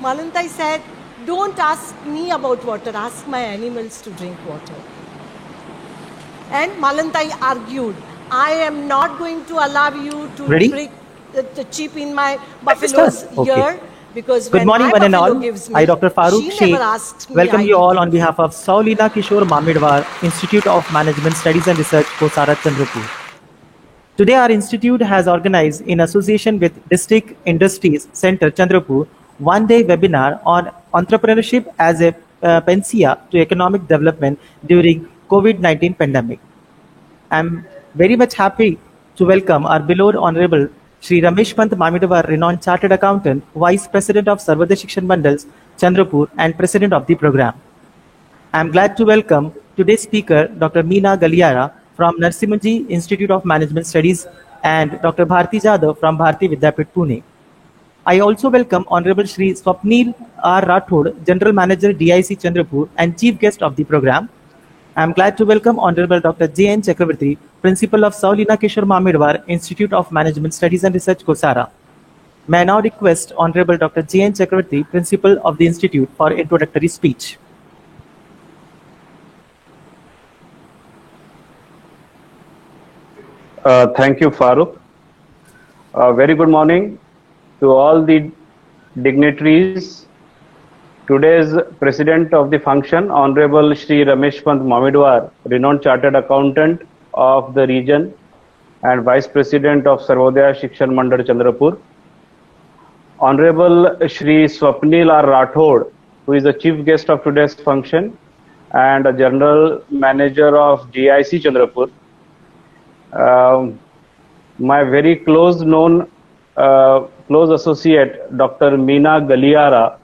Malantai said, don't ask me about water, ask my animals to drink water. And Malantai argued, I am not going to allow you to prick the chip in my buffalo's ear. Because Good morning, one and all. I, Dr. Farooq Sheikh, welcome you all on behalf of Saulina Kishore Mamidwar Institute of Management Studies and Research, Kosara, Chandrapur. Today, our institute has organized, in association with District Industries Center, Chandrapur, one-day webinar on entrepreneurship as a panacea to economic development during COVID-19 pandemic. I'm very much happy to welcome our beloved Honorable Shri Ramesh Pant Mamidwar, renowned Chartered Accountant, Vice President of Sarvodaya Shikshan Mandals, Chandrapur, and President of the program. I'm glad to welcome today's speaker, Dr. Meena Galiara from Narsimhanji Institute of Management Studies and Dr. Bharti Jadhav from Bharti Vidyapit, Pune. I also welcome Honorable Shri Swapnil R. Rathod, General Manager, DIC Chandrapur, and Chief Guest of the program. I am glad to welcome Honorable Dr. J.N. Chakravarti, Principal of Saulina Kishore Mamidwar Institute of Management Studies and Research, Kosara. May I now request Honorable Dr. J.N. Chakravarti, Principal of the Institute, for introductory speech. Thank you, Farooq. Very good morning to all the dignitaries. Today's President of the function, Honorable Shri Ramesh Pant Mamidwar, renowned Chartered Accountant of the region and Vice President of Sarvodaya Shikshan Mandal, Chandrapur. Honorable Shri Swapnil R. Rathod, who is the Chief Guest of today's function and a General Manager of GIC Chandrapur. My very close associate, Dr. Meena Galiara,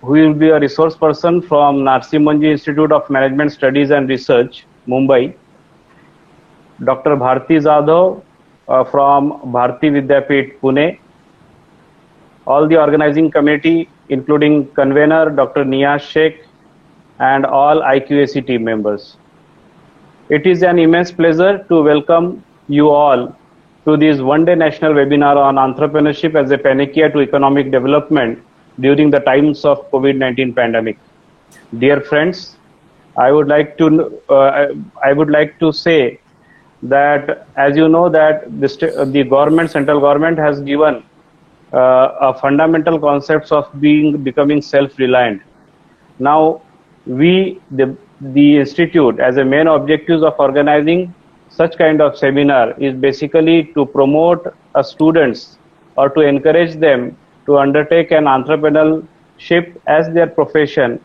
who will be a resource person from Narsimhanji Institute of Management Studies and Research, Mumbai. Dr. Bharti Jadhav from Bharti Vidyapit, Pune. All the organizing committee, including convener Dr. Niyaz Sheikh and all IQAC team members. It is an immense pleasure to welcome you all to this one-day national webinar on entrepreneurship as a panacea to economic development during the times of COVID-19 pandemic. Dear friends, I would like to say that, as you know, that the central government has given a fundamental concepts of becoming self-reliant. Now, the institute, as a main objectives of organizing such kind of seminar, is basically to promote students or to encourage them to undertake an entrepreneurship as their profession.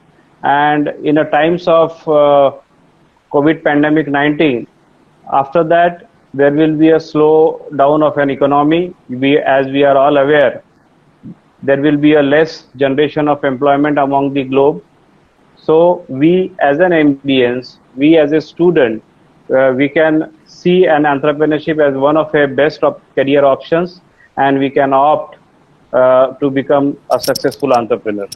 And in a times of COVID pandemic 19, after that, there will be a slow down of an economy. As we are all aware, there will be a less generation of employment among the globe. So we as an MBNs, we as a student, we can see an entrepreneurship as one of a best career options, and we can opt to become a successful entrepreneur.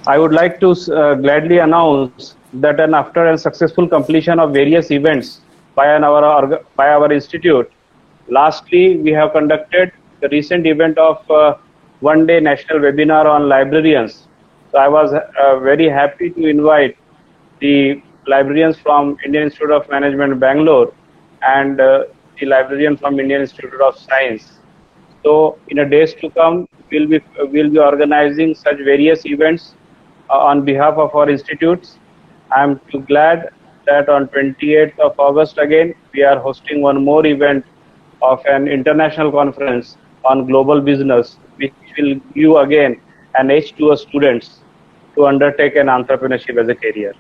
I would like to gladly announce that after a successful completion of various events by our institute, lastly, we have conducted the recent event of one-day national webinar on librarians. So I was very happy to invite the librarians from Indian Institute of Management, Bangalore, and the librarian from Indian Institute of Science. So in the days to come, we'll be organizing such various events on behalf of our institutes. I'm too glad that on 28th of August again, we are hosting one more event of an international conference on global business, which will give again an edge to our students to undertake an entrepreneurship as a career.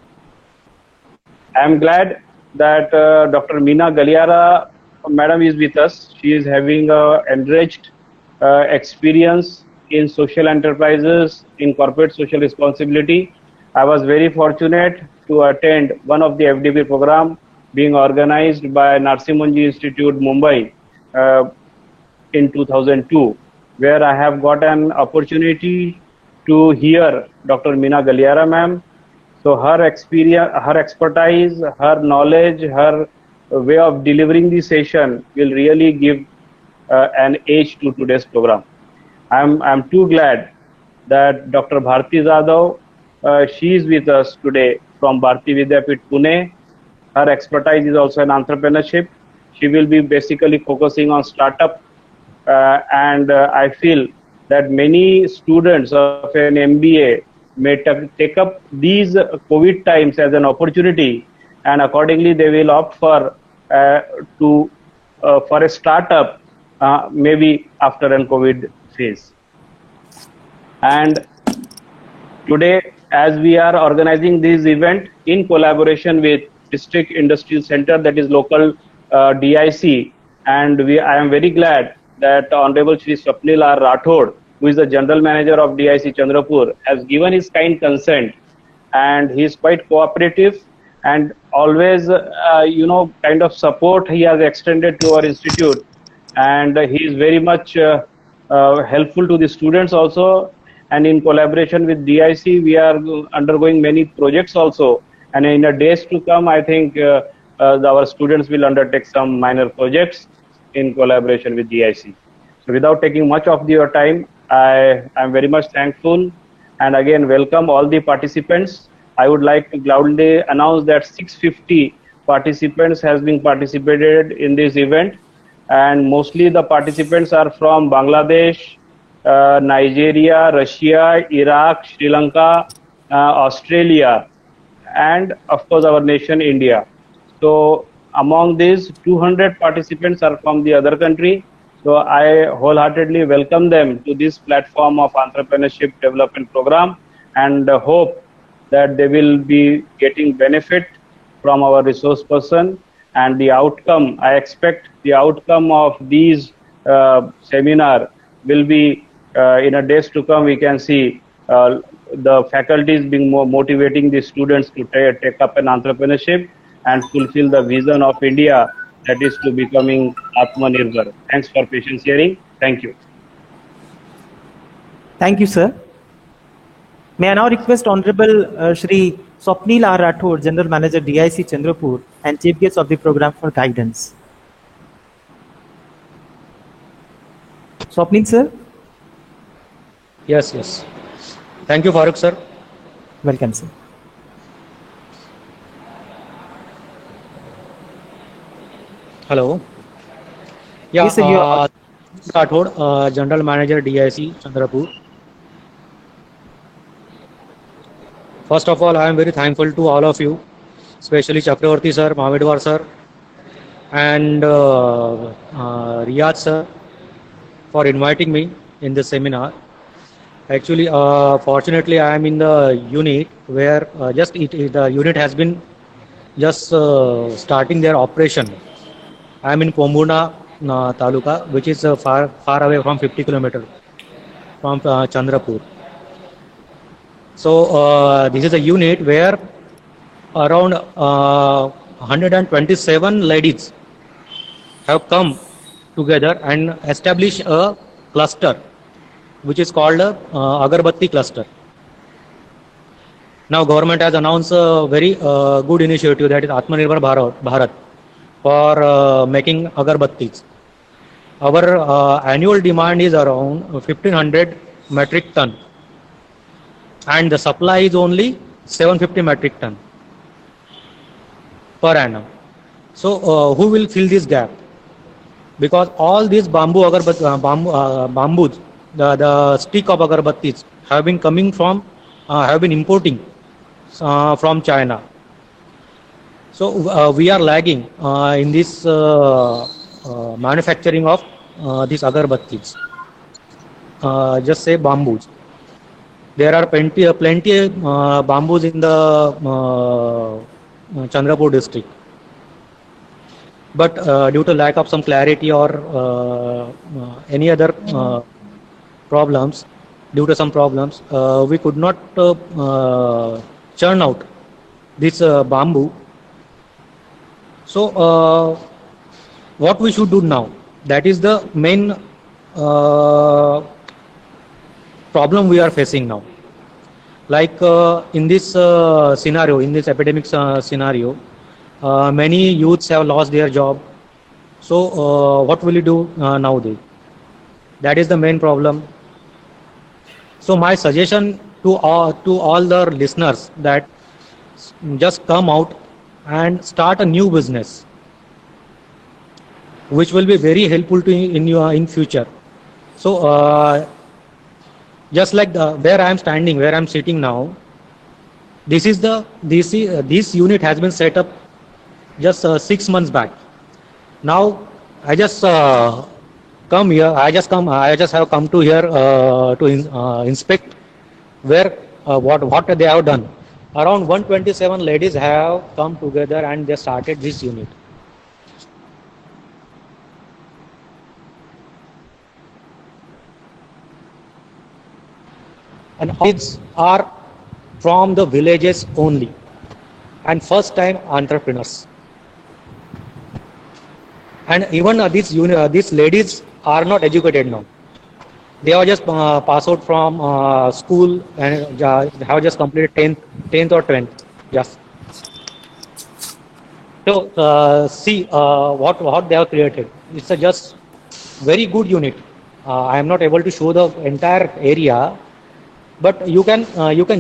I'm glad that Dr. Meena Galiara Madam is with us. She is having enriched experience in social enterprises, in corporate social responsibility. I was very fortunate to attend one of the FDP program being organized by Narsimhanji Institute, Mumbai in 2002, where I have got an opportunity to hear Dr. Meena Galiara ma'am. So her experience, her expertise, her knowledge, her way of delivering the session will really give an edge to today's program. I'm too glad that Dr. Bharti Jadhav, she is with us today from Bharati Vidyapit Pune. Her expertise is also in entrepreneurship. She will be basically focusing on startup, and I feel that many students of an MBA may take up these COVID times as an opportunity, and accordingly they will opt for for a startup, maybe after an COVID phase. And today, as we are organizing this event in collaboration with District Industrial Center, that is local DIC, and I am very glad that Honorable Shri Swapnil R. Rathod, who is the General Manager of DIC Chandrapur, has given his kind consent, and he is quite cooperative and always, kind of support he has extended to our institute, and he is very much helpful to the students also. And in collaboration with DIC, we are undergoing many projects also. And in the days to come, I think our students will undertake some minor projects in collaboration with DIC. So without taking much of your time, I am very much thankful, and again welcome all the participants. I would like to loudly announce that 650 participants has been participated in this event, and mostly the participants are from Bangladesh, Nigeria, Russia, Iraq, Sri Lanka, Australia, and of course our nation India. So among these, 200 participants are from the other country. So I wholeheartedly welcome them to this platform of entrepreneurship development program, and hope that they will be getting benefit from our resource person. And the outcome, I expect the outcome of these seminar will be in a days to come. We can see the faculties being more motivating the students to take up an entrepreneurship and fulfill the vision of India, that is to becoming Atmanirbhar. Thanks for patient hearing. Thank you. Thank you, sir. May I now request Honorable Shri Swapnil R. Rathod, General Manager DIC Chandrapur, and Chief Guest of the program for guidance. Swapnil, sir. Yes, yes. Thank you, Farooq, sir. Welcome, sir. Hello. Yeah, yes, sir, Rathod, General Manager DIC Chandrapur. First of all, I am very thankful to all of you, especially Chakravarti sir, Mamidwar sir, and Riyad sir for inviting me in this seminar. Actually, fortunately, I am in the unit where the unit has been just starting their operation. I am in Pombuna Taluka, which is far away from 50 kilometers from Chandrapur. So this is a unit where around 127 ladies have come together and established a cluster, which is called a Agarbatti cluster. Now government has announced a very good initiative, that is Atmanirbhar Bharat, for making agarbattis. Our annual demand is around 1500 metric ton, and the supply is only 750 metric ton per annum. So who will fill this gap? Because all these bamboos, the stick of agarbattis have been coming from, have been importing from China. So we are lagging in this manufacturing of these agarbattis. Just say bamboos. There are plenty bamboos in the Chandrapur district. But due to lack of some clarity or any other problems, due to some problems, we could not churn out this bamboo. So what we should do now, that is the main problem we are facing now. Like in this scenario, in this epidemic scenario, many youths have lost their job. So what will you do nowadays? That is the main problem. So my suggestion to all the listeners that just come out and start a new business, which will be very helpful to you in future. So just like where I am standing, where I am sitting now, this unit has been set up just 6 months back. Now I just come here. I just have come to here to inspect where what they have done. Around 127 ladies have come together and they started this unit. And kids are from the villages only and first time entrepreneurs. And even these ladies are not educated now. They are just passed out from school and have just completed 10th or 12th. Just so see what they have created. It's a just very good unit. I am not able to show the entire area, but you can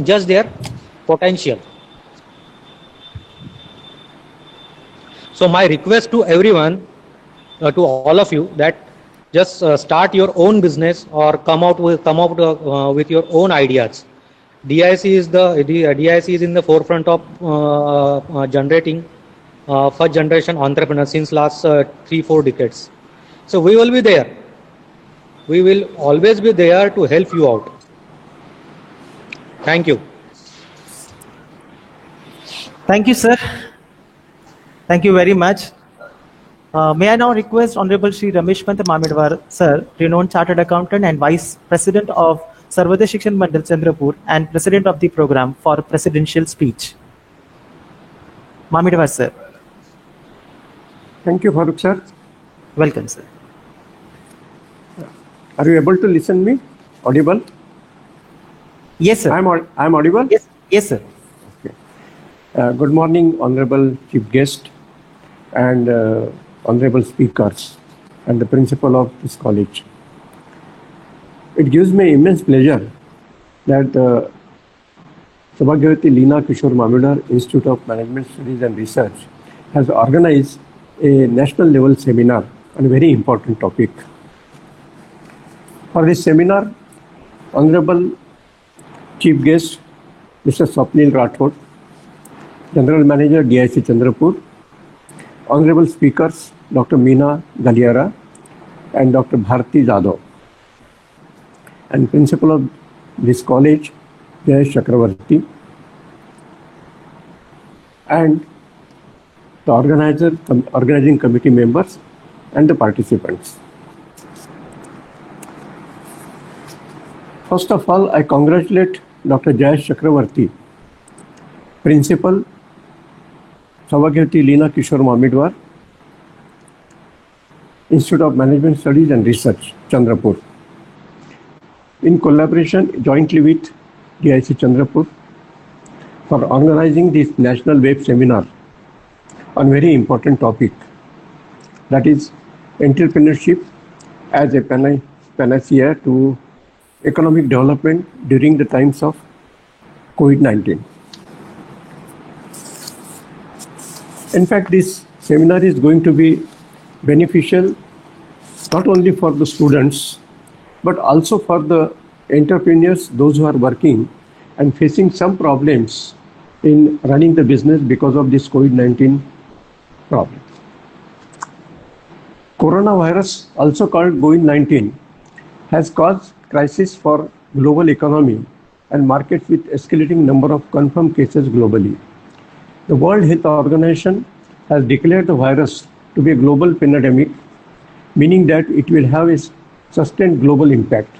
judge their potential. So my request to everyone, to all of you, that just start your own business or come out with your own ideas. DIC is in the forefront of generating first generation entrepreneurs since last 3-4 decades. So we will be there. We will always be there to help you out. Thank you. Thank you, sir. Thank you very much. May I now request Honorable Shri Ramesh Pant Mamidwar, sir, renowned chartered accountant and Vice President of Sarvodaya Shikshan Mandal Chandrapur and President of the program, for presidential speech. Mamidwar, sir. Thank you, Farooq sir. Welcome, sir. Are you able to listen me? Audible? Yes, sir. I'm audible? Yes, sir. Okay. Good morning, Honorable Chief Guest and Honorable Speakers and the Principal of this college. It gives me immense pleasure that Sabhagyavati Leena Kishore Mamidwar Institute of Management Studies and Research has organized a national level seminar on a very important topic. For this seminar, Honorable Chief Guest Mr. Swapnil Rathod, General Manager DIC Chandrapur, Honorable Speakers Dr. Meena Galiara and Dr. Bharti Jadhav, and Principal of this college Jayesh Chakravarti, and the organizing committee members and the participants. First of all, I congratulate Dr. Jayesh Chakravarti, Principal, Sabhagyavati Leena Kishore Mamidwar Institute of Management Studies and Research, Chandrapur, in collaboration jointly with DIC Chandrapur, for organizing this national web seminar on very important topic, that is entrepreneurship as a panacea to economic development during the times of COVID-19. In fact, this seminar is going to be beneficial not only for the students, but also for the entrepreneurs, those who are working and facing some problems in running the business because of this COVID-19 problem. Coronavirus, also called COVID-19, has caused crisis for global economy and markets with escalating number of confirmed cases globally. The World Health Organization has declared the virus to be a global pandemic, meaning that it will have a sustained global impact.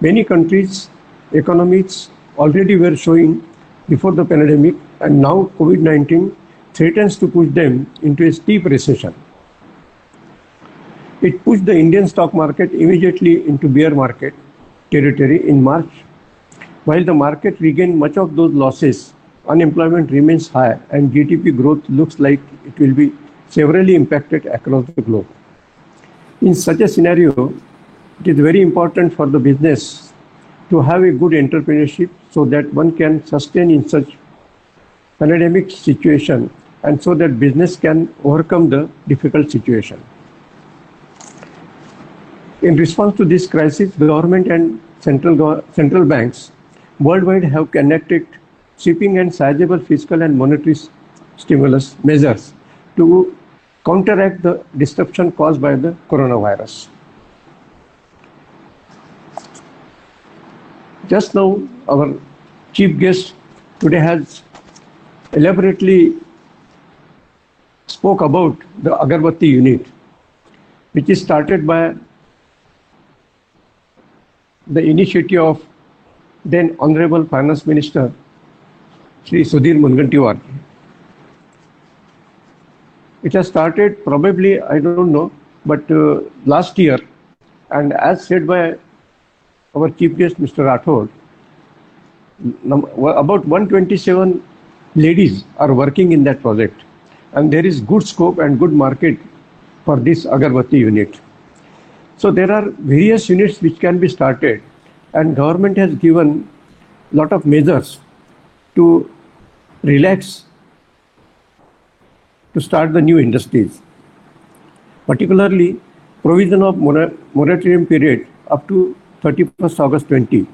Many countries' economies already were showing before the pandemic, and now COVID-19 threatens to push them into a steep recession. It pushed the Indian stock market immediately into bear market territory in March. While the market regained much of those losses, unemployment remains high and GDP growth looks like it will be severely impacted across the globe. In such a scenario, it is very important for the business to to have a good entrepreneurship so that one can sustain in such pandemic situation and so that business can overcome the difficult situation. In response to this crisis, government and central banks worldwide have enacted sweeping and sizable fiscal and monetary stimulus measures to counteract the disruption caused by the coronavirus. Just now, our chief guest today has elaborately spoke about the Agarbatti unit, which is started by the initiative of then Honorable Finance Minister Shri Sudhir Mungantiwar. It has started probably, I don't know, but last year, and as said by our chief guest Mr. Rathod, about 127 ladies are working in that project, and there is good scope and good market for this Agarbatti unit. So there are various units which can be started, and government has given a lot of measures to relax to start the new industries, particularly provision of moratorium period up to 31st August 20.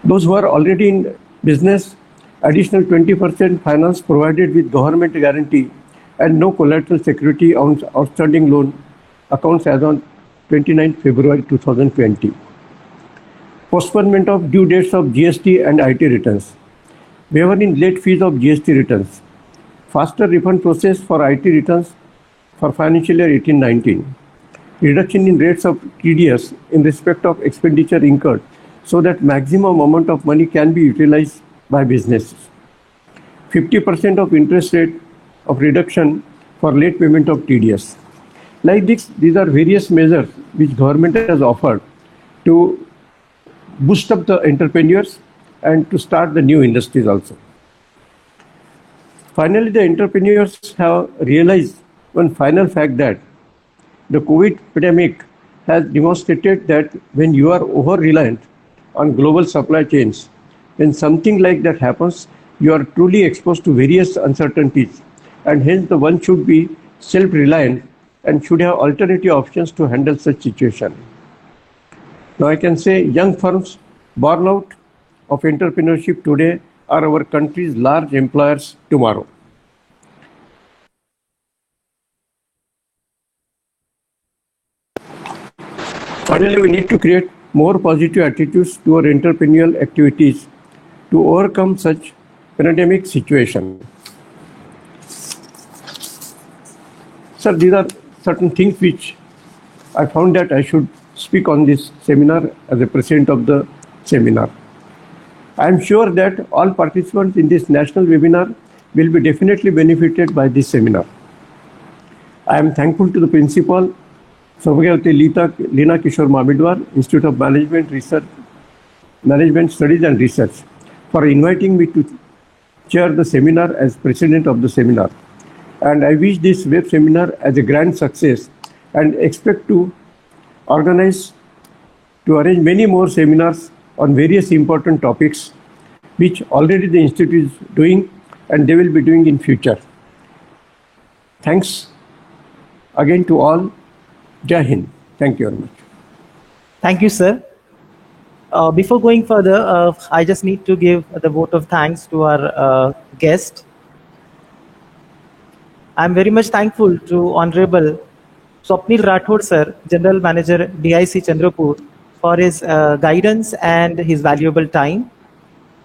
Those who are already in business, additional 20% finance provided with government guarantee and no collateral security on outstanding loan accounts as on 29 February 2020. Postponement of due dates of GST and IT returns. Waiver in late fees of GST returns. Faster refund process for IT returns for financial year 18-19. Reduction in rates of TDS in respect of expenditure incurred so that maximum amount of money can be utilized by businesses. 50% of interest rate of reduction for late payment of TDS. Like this, these are various measures which government has offered to boost up the entrepreneurs and to start the new industries also. Finally, the entrepreneurs have realized one final fact that the COVID pandemic has demonstrated that when you are over-reliant on global supply chains, when something like that happens, you are truly exposed to various uncertainties, and hence the one should be self-reliant and should have alternative options to handle such situation. Now I can say young firms born out of entrepreneurship today are our country's large employers tomorrow. Finally, we need to create more positive attitudes to our entrepreneurial activities to overcome such pandemic situation. Sir, these are certain things which I found that I should speak on this seminar as a president of the seminar. I am sure that all participants in this national webinar will be definitely benefited by this seminar. I am thankful to the principal, Saubhagyavati Leena Kishore Mamidwar, Institute of Management Studies and Research, for inviting me to chair the seminar as president of the seminar. And I wish this web seminar as a grand success and expect to arrange many more seminars on various important topics which already the institute is doing and they will be doing in future. Thanks again to all. Jai Hind. Thank you very much. Thank you, sir. Before going further, I just need to give the vote of thanks to our guest. I'm very much thankful to Honorable Swapnil Rathod, sir, General Manager, DIC Chandrapur, for his guidance and his valuable time.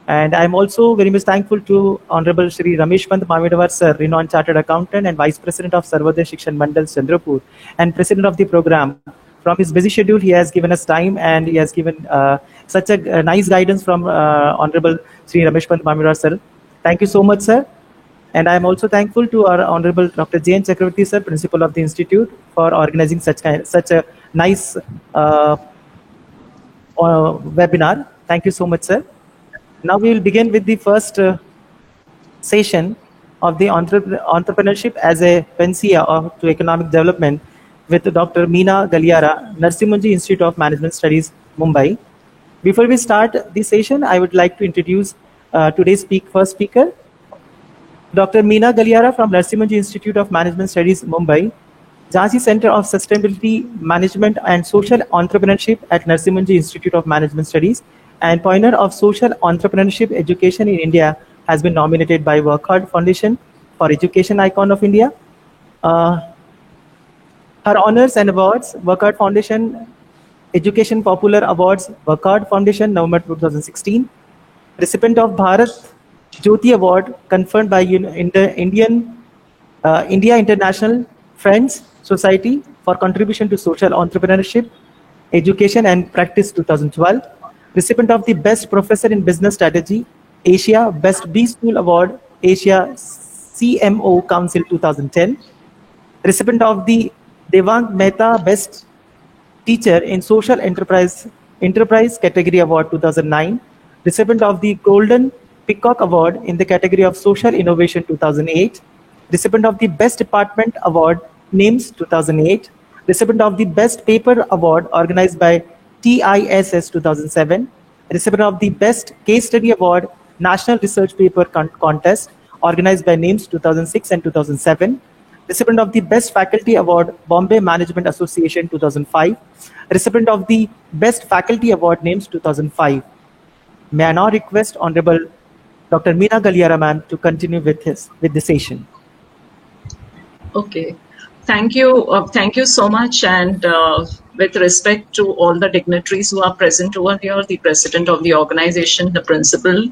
And I'm also very much thankful to Honorable Shri Ramesh Pant Mamidwar, sir, renowned Chartered Accountant and Vice President of Sarvodaya Shikshan Mandal, Chandrapur, and President of the program. From his busy schedule, he has given us time and he has given such a nice guidance from Honorable Shri Ramesh Pant Mamidwar, sir. Thank you so much, sir. And I am also thankful to our Honorable Dr. J.N. Chakravarti, sir, Principal of the Institute, for organizing such a nice webinar. Thank you so much, sir. Now we will begin with the first session of the entrepreneurship as a panacea to economic development with Dr. Meena Galiara, Narsimhanji Institute of Management Studies, Mumbai. Before we start this session, I would like to introduce today's first speaker, Dr. Meena Galiara from Narsimhan Ji Institute of Management Studies, Mumbai, Jhansi Center of Sustainability Management and Social Entrepreneurship at Narsimhan Ji Institute of Management Studies, and pioneer of social entrepreneurship education in India, has been nominated by Work Hard Foundation for Education Icon of India. Her honors and awards: Work Hard Foundation Education Popular Awards, Work Hard Foundation, November 2016. Recipient of Bharat Jyoti Award conferred by India International Friends Society for contribution to social entrepreneurship, education and practice 2012. Recipient of the Best Professor in Business Strategy, Asia Best B School Award, Asia CMO Council 2010. Recipient of the Devang Mehta Best Teacher in Social Enterprise Category Award 2009. Recipient of the Golden Peacock Award in the category of Social Innovation 2008. Recipient of the Best Department Award, NIMS 2008. Recipient of the Best Paper Award organized by TISS 2007. Recipient of the Best Case Study Award, National Research Paper Contest organized by NIMS 2006 and 2007. Recipient of the Best Faculty Award, Bombay Management Association 2005. Recipient of the Best Faculty Award, NIMS 2005. May I now request Honorable Dr. Meena Galiara ma'am to continue with the session. Okay, thank you so much, and with respect to all the dignitaries who are present over here, the president of the organization, the principal,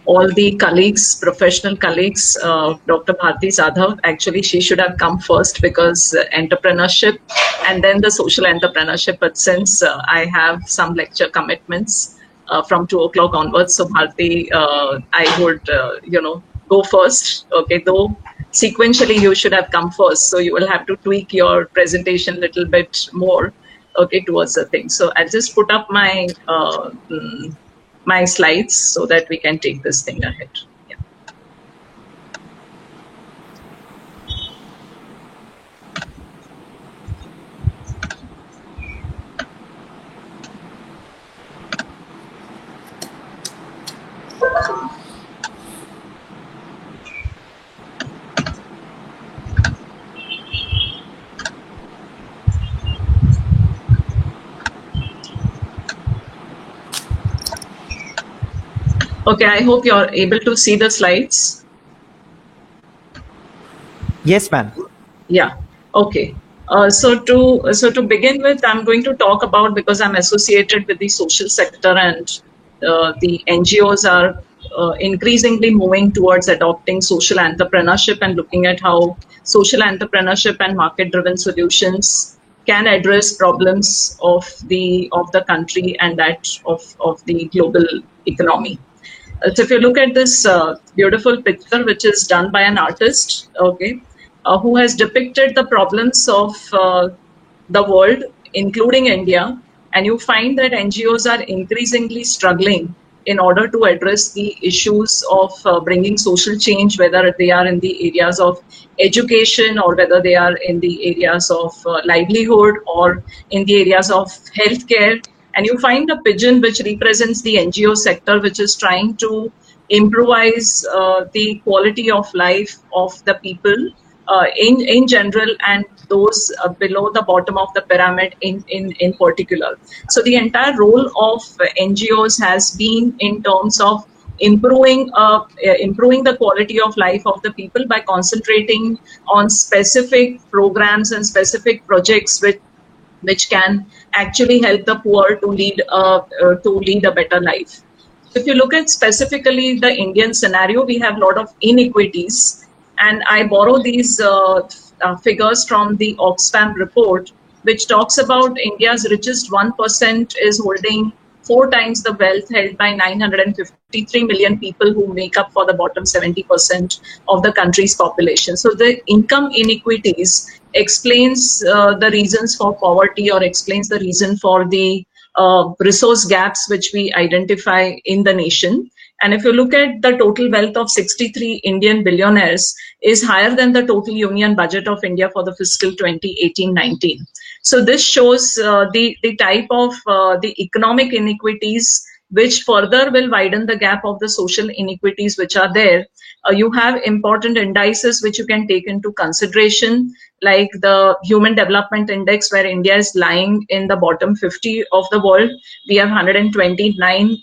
all the colleagues, professional colleagues, Dr. Bharti Sadhav, actually she should have come first because entrepreneurship and then the social entrepreneurship, but since I have some lecture commitments from 2 o'clock onwards, so Bharti, I would, go first, okay, though sequentially you should have come first, so you will have to tweak your presentation a little bit more, okay, towards the thing. So I'll just put up my my slides so that we can take this thing ahead. Yeah. Okay, I hope you're able to see the slides. Yes, ma'am. Yeah. Okay. So to begin with, I'm going to talk about, because I'm associated with the social sector, and the NGOs are increasingly moving towards adopting social entrepreneurship and looking at how social entrepreneurship and market-driven solutions can address problems of the country and that of the global economy. So if you look at this beautiful picture, which is done by an artist, okay, who has depicted the problems of the world, including India, and you find that NGOs are increasingly struggling in order to address the issues of bringing social change, whether they are in the areas of education or whether they are in the areas of livelihood or in the areas of healthcare. And you find a pigeon which represents the NGO sector, which is trying to improvise the quality of life of the people in general, and those below the bottom of the pyramid in particular. So the entire role of NGOs has been in terms of improving the quality of life of the people by concentrating on specific programs and specific projects which can actually help the poor to lead a better life. If you look at specifically the Indian scenario, we have a lot of inequities, and I borrow these figures from the Oxfam report, which talks about India's richest 1% is holding 4 times the wealth held by 953 million people who make up for the bottom 70% of the country's population. So the income inequities explains the reasons for poverty, or explains the reason for the resource gaps which we identify in the nation. And if you look at the total wealth of 63 Indian billionaires is higher than the total union budget of India for the fiscal 2018-19. So this shows the type of the economic inequities which further will widen the gap of the social inequities which are there. You have important indices which you can take into consideration, like the Human Development Index, where India is lying in the bottom 50 of the world. We have 129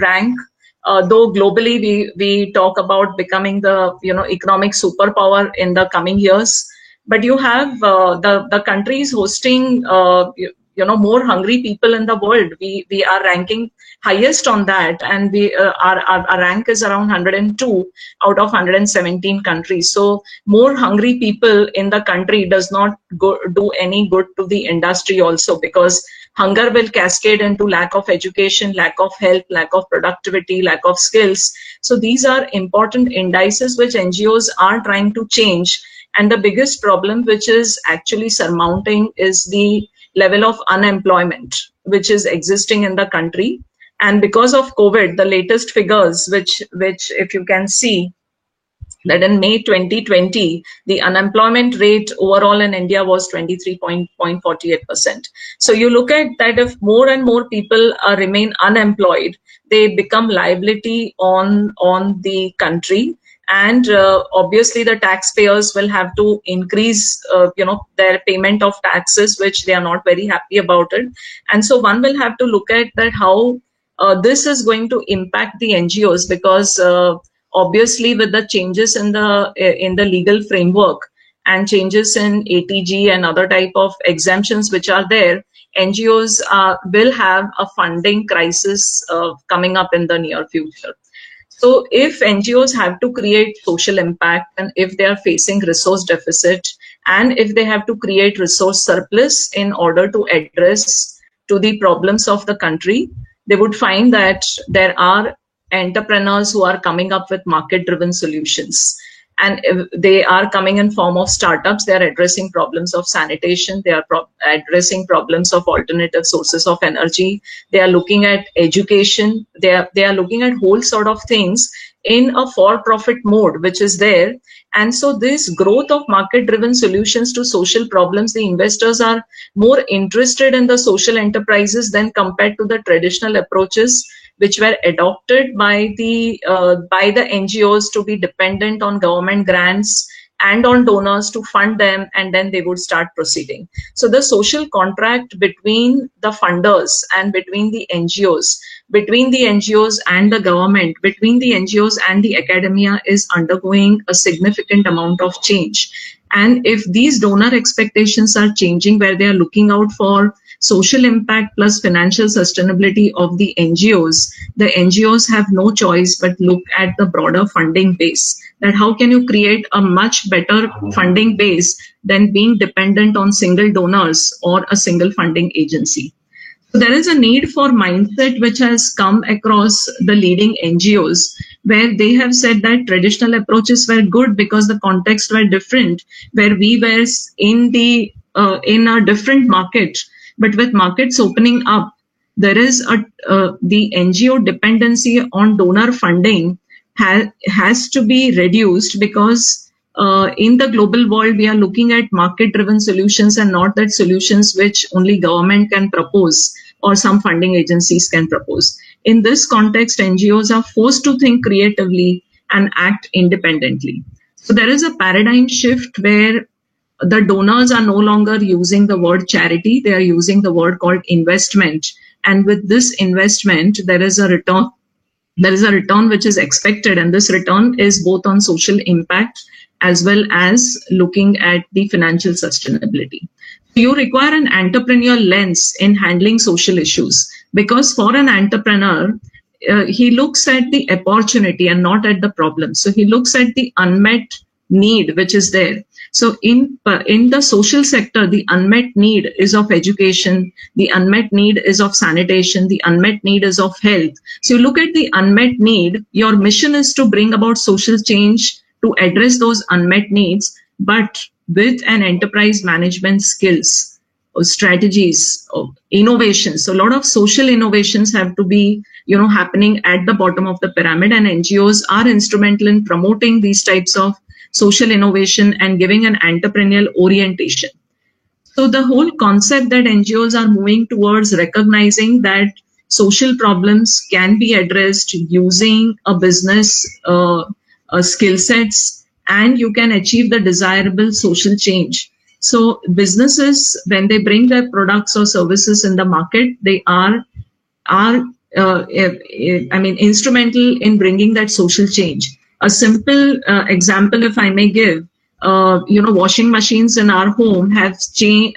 rank. Though globally we talk about becoming the economic superpower in the coming years, but you have the countries hosting more hungry people in the world. We are ranking highest on that, and we our rank is around 102 out of 117 countries. So more hungry people in the country does not do any good to the industry also, because hunger will cascade into lack of education, lack of health, lack of productivity, lack of skills. So these are important indices which NGOs are trying to change. And the biggest problem which is actually surmounting is the level of unemployment which is existing in the country. And because of COVID, the latest figures, which if you can see, that in May 2020, the unemployment rate overall in India was 23.48%. So you look at that, if more and more people remain unemployed, they become liability on the country. And obviously the taxpayers will have to increase their payment of taxes, which they are not very happy about it. And so one will have to look at that how this is going to impact the NGOs, because obviously with the changes in the legal framework and changes in ATG and other type of exemptions which are there, NGOs will have a funding crisis coming up in the near future. So if NGOs have to create social impact, and if they are facing resource deficit, and if they have to create resource surplus in order to address to the problems of the country, they would find that there are entrepreneurs who are coming up with market-driven solutions. And if they are coming in form of startups, they are addressing problems of sanitation, they are addressing problems of alternative sources of energy, they are looking at education, they are looking at whole sort of things in a for-profit mode, which is there. And so this growth of market-driven solutions to social problems, the investors are more interested in the social enterprises than compared to the traditional approaches which were adopted by the NGOs to be dependent on government grants and on donors to fund them, and then they would start proceeding. So the social contract between the funders and between the NGOs, between the NGOs and the government, between the NGOs and the academia is undergoing a significant amount of change. And if these donor expectations are changing, where they are looking out for social impact plus financial sustainability of the NGOs have no choice but look at the broader funding base. That how can you create a much better funding base than being dependent on single donors or a single funding agency. So there is a need for mindset which has come across the leading NGOs, where they have said that traditional approaches were good because the context were different, where we were in a different market. But with markets opening up, there is the NGO dependency on donor funding has to be reduced, because in the global world, we are looking at market-driven solutions and not that solutions which only government can propose or some funding agencies can propose. In this context, NGOs are forced to think creatively and act independently. So there is a paradigm shift where the donors are no longer using the word charity, they are using the word called investment. And with this investment, there is a return. There is a return which is expected, and this return is both on social impact as well as looking at the financial sustainability. You require an entrepreneurial lens in handling social issues, because for an entrepreneur, he looks at the opportunity and not at the problem. So he looks at the unmet need which is there. So in the social sector, the unmet need is of education, the unmet need is of sanitation, the unmet need is of health. So you look at the unmet need, your mission is to bring about social change to address those unmet needs, but with an enterprise management skills. strategies, innovations. So a lot of social innovations have to be, happening at the bottom of the pyramid, and NGOs are instrumental in promoting these types of social innovation and giving an entrepreneurial orientation. So the whole concept that NGOs are moving towards recognizing that social problems can be addressed using a business skill sets, and you can achieve the desirable social change. So businesses, when they bring their products or services in the market, they are instrumental in bringing that social change. A simple example, if I may give, washing machines in our home have changed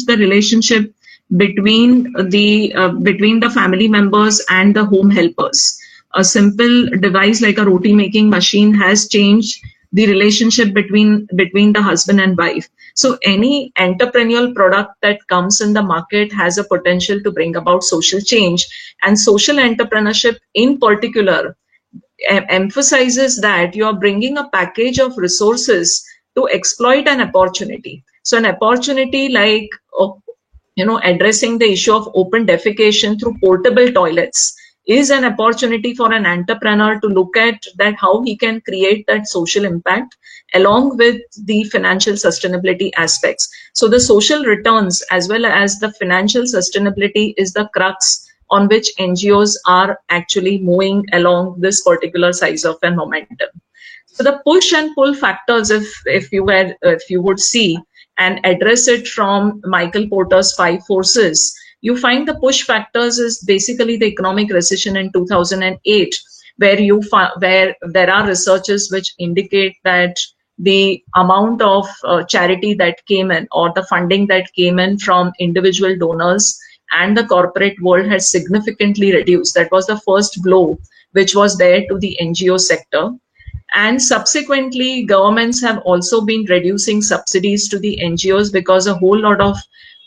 the relationship between the family members and the home helpers. A simple device like a roti making machine has changed the relationship between the husband and wife. So any entrepreneurial product that comes in the market has a potential to bring about social change, and social entrepreneurship in particular emphasizes that you are bringing a package of resources to exploit an opportunity. So an opportunity like addressing the issue of open defecation through portable toilets is an opportunity for an entrepreneur to look at that how he can create that social impact along with the financial sustainability aspects. So the social returns as well as the financial sustainability is the crux on which NGOs are actually moving along this particular size of a momentum. So the push and pull factors, if you would see and address it from Michael Porter's 5 forces, you find the push factors is basically the economic recession in 2008, where there are researches which indicate that the amount of charity that came in or the funding that came in from individual donors and the corporate world has significantly reduced. That was the first blow which was there to the NGO sector. And subsequently, governments have also been reducing subsidies to the NGOs because a whole lot of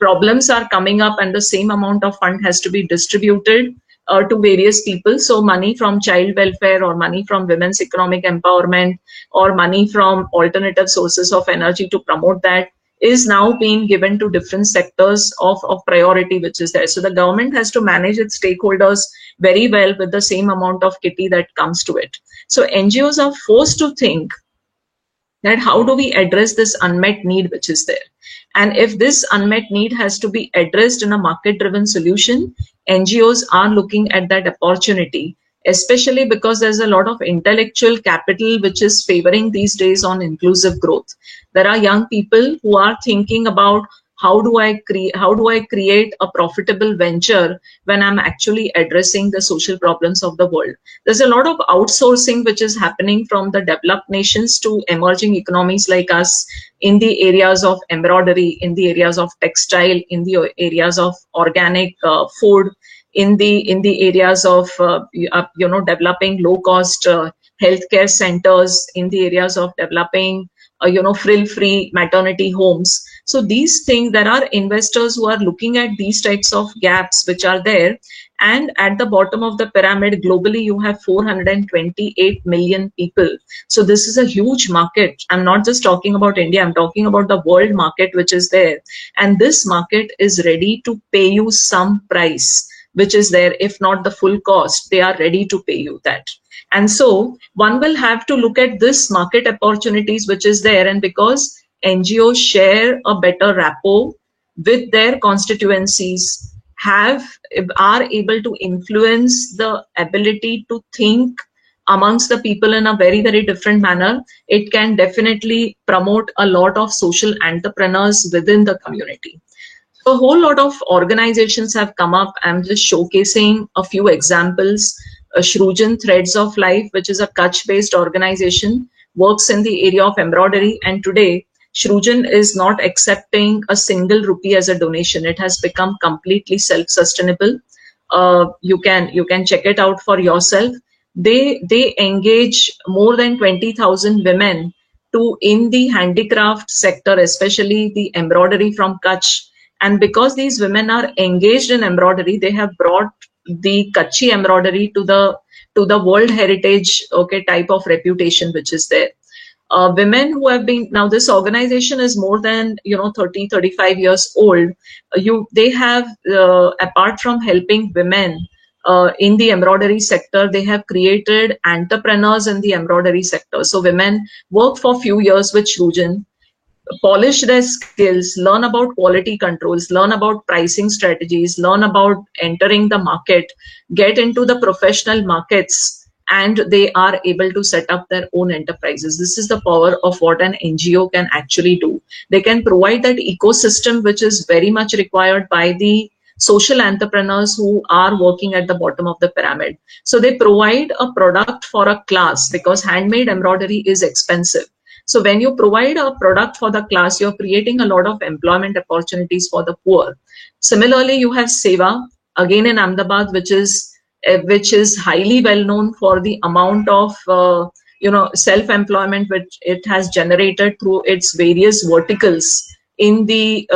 problems are coming up and the same amount of fund has to be distributed to various people. So money from child welfare or money from women's economic empowerment or money from alternative sources of energy to promote that is now being given to different sectors of priority which is there. So the government has to manage its stakeholders very well with the same amount of kitty that comes to it. So NGOs are forced to think that how do we address this unmet need which is there? And if this unmet need has to be addressed in a market-driven solution, NGOs are looking at that opportunity, especially because there's a lot of intellectual capital which is favoring these days on inclusive growth. There are young people who are thinking about how do I create a profitable venture when I'm actually addressing the social problems of the world. There's a lot of outsourcing which is happening from the developed nations to emerging economies like us in the areas of embroidery, in the areas of textile, in the areas of organic food, in the areas of developing low-cost healthcare centers, in the areas of developing frill-free maternity homes. So these things, there are investors who are looking at these types of gaps which are there. And at the bottom of the pyramid, globally, you have 428 million people. So this is a huge market. I'm not just talking about India. I'm talking about the world market which is there. And this market is ready to pay you some price which is there. If not the full cost, they are ready to pay you that. And so one will have to look at this market opportunities which is there. And because NGOs share a better rapport with their constituencies, are able to influence the ability to think amongst the people in a very, very different manner, it can definitely promote a lot of social entrepreneurs within the community. So a whole lot of organizations have come up. I'm just showcasing a few examples. Shrujan Threads of Life, which is a Kutch-based organization, works in the area of embroidery, and today Shrujan is not accepting a single rupee as a donation. It has become completely self-sustainable. You can check it out for yourself. They engage more than 20,000 women in the handicraft sector, especially the embroidery from Kutch. And because these women are engaged in embroidery, they have brought the Kutchi embroidery to the World Heritage type of reputation which is there. women who have been, now this organization is more than 30-35 years old. They have apart from helping women in the embroidery sector, they have created entrepreneurs in the embroidery sector. So women work for a few years with Shrujin, polish their skills, learn about quality controls, learn about pricing strategies, learn about entering the market, get into the professional markets, and they are able to set up their own enterprises. This is the power of what an NGO can actually do. They can provide that ecosystem which is very much required by the social entrepreneurs who are working at the bottom of the pyramid. So they provide a product for a class, because handmade embroidery is expensive. So when you provide a product for the class, you're creating a lot of employment opportunities for the poor. Similarly, you have Seva, again in Ahmedabad, which is highly well known for the amount of self-employment which it has generated through its various verticals in the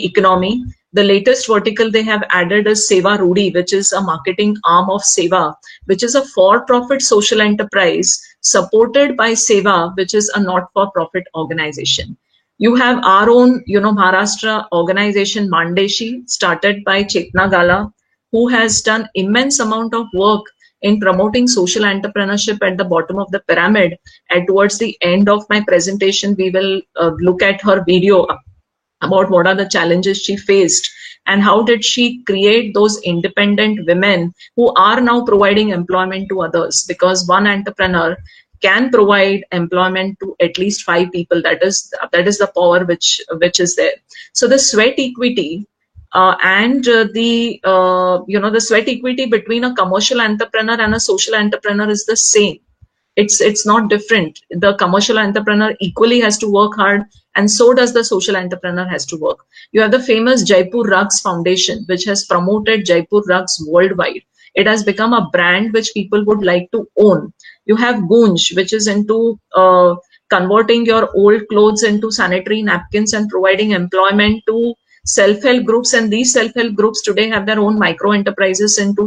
economy. The latest vertical they have added is Seva Rudi, which is a marketing arm of Seva, which is a for-profit social enterprise supported by Seva, which is a not-for-profit organization. You have our own, Maharashtra organization Mandeshi, started by Chetna Gala, who has done immense amount of work in promoting social entrepreneurship at the bottom of the pyramid. And towards the end of my presentation, we will look at her video about what are the challenges she faced and how did she create those independent women who are now providing employment to others, because one entrepreneur can provide employment to at least 5 people. That is the power which is there. So the sweat equity and the sweat equity between a commercial entrepreneur and a social entrepreneur is the same. It's not different. The commercial entrepreneur equally has to work hard, and so does the social entrepreneur has to work. You have the famous Jaipur Rugs Foundation, which has promoted Jaipur rugs worldwide. It has become a brand which people would like to own. You have Gunj, which is into converting your old clothes into sanitary napkins and providing employment to self-help groups, and these self-help groups today have their own micro enterprises into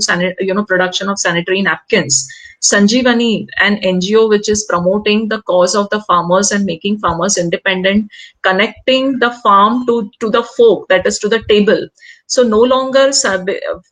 production of sanitary napkins. Sanjeevani, an NGO which is promoting the cause of the farmers and making farmers independent, connecting the farm to the folk, that is to the table. So no longer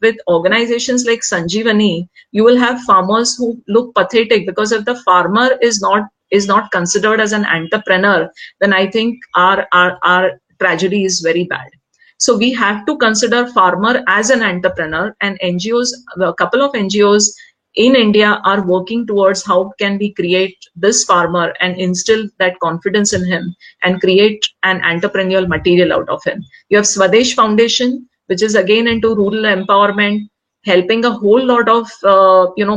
with organizations like Sanjeevani, you will have farmers who look pathetic, because if the farmer is not considered as an entrepreneur, then I think our tragedy is very bad. So we have to consider farmer as an entrepreneur, and NGOs, a couple of NGOs in India are working towards how can we create this farmer and instill that confidence in him and create an entrepreneurial material out of him. You have Swadesh Foundation, which is again into rural empowerment, helping a whole lot of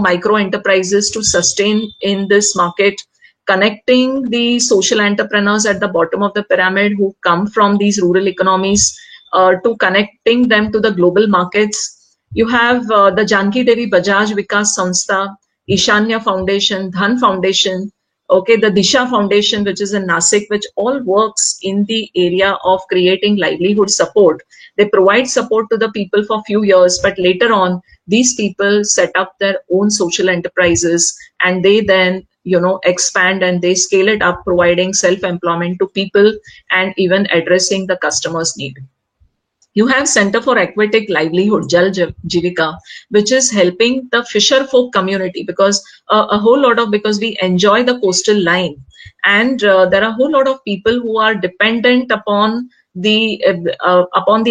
micro enterprises to sustain in this market, connecting the social entrepreneurs at the bottom of the pyramid who come from these rural economies to connecting them to the global markets. You have the Janki Devi Bajaj Vikas Sanstha, Ishanya Foundation, Dhan Foundation, the Disha Foundation, which is in Nasik, which all works in the area of creating livelihood support. They provide support to the people for a few years, but later on, these people set up their own social enterprises, and they then expand and they scale it up, providing self-employment to people and even addressing the customer's need. You have Center for Aquatic Livelihood, Jal Jivika, which is helping the fisher folk community, because because we enjoy the coastal line, and there are a whole lot of people who are dependent upon the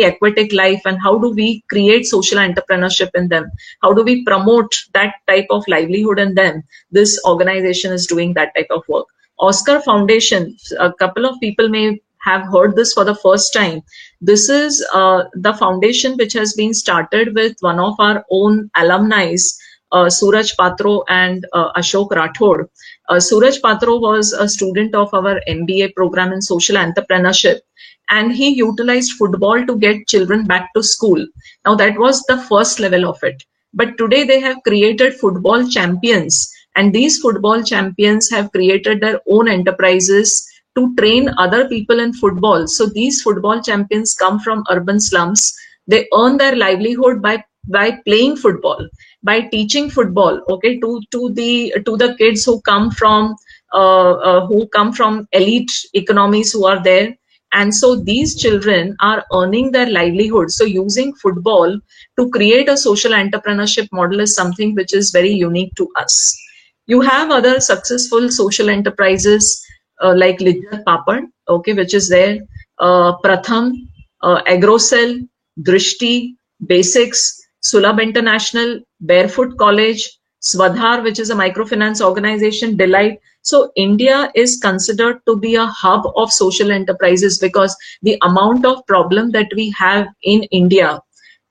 aquatic life, and how do we create social entrepreneurship in them? How do we promote that type of livelihood in them? This organization is doing that type of work. Oscar Foundation, a couple of people may have heard this for the first time. This is the foundation which has been started with one of our own alumni, Suraj Patro and Ashok Rathod. Suraj Patro was a student of our MBA program in social entrepreneurship, and he utilized football to get children back to school. Now that was the first level of it. But today they have created football champions, and these football champions have created their own enterprises to train other people in football. So these football champions come from urban slums. They earn their livelihood by playing football, by teaching football, to the kids who come from who come from elite economies who are there. And so these children are earning their livelihood. So using football to create a social entrepreneurship model is something which is very unique to us. You have other successful social enterprises like Lijjat Papad, okay, which is there, Pratham, Agrocell, Drishti, Basics, Sulabh International, Barefoot College, Swadhar, which is a microfinance organization, Delight. So India is considered to be a hub of social enterprises because the amount of problem that we have in India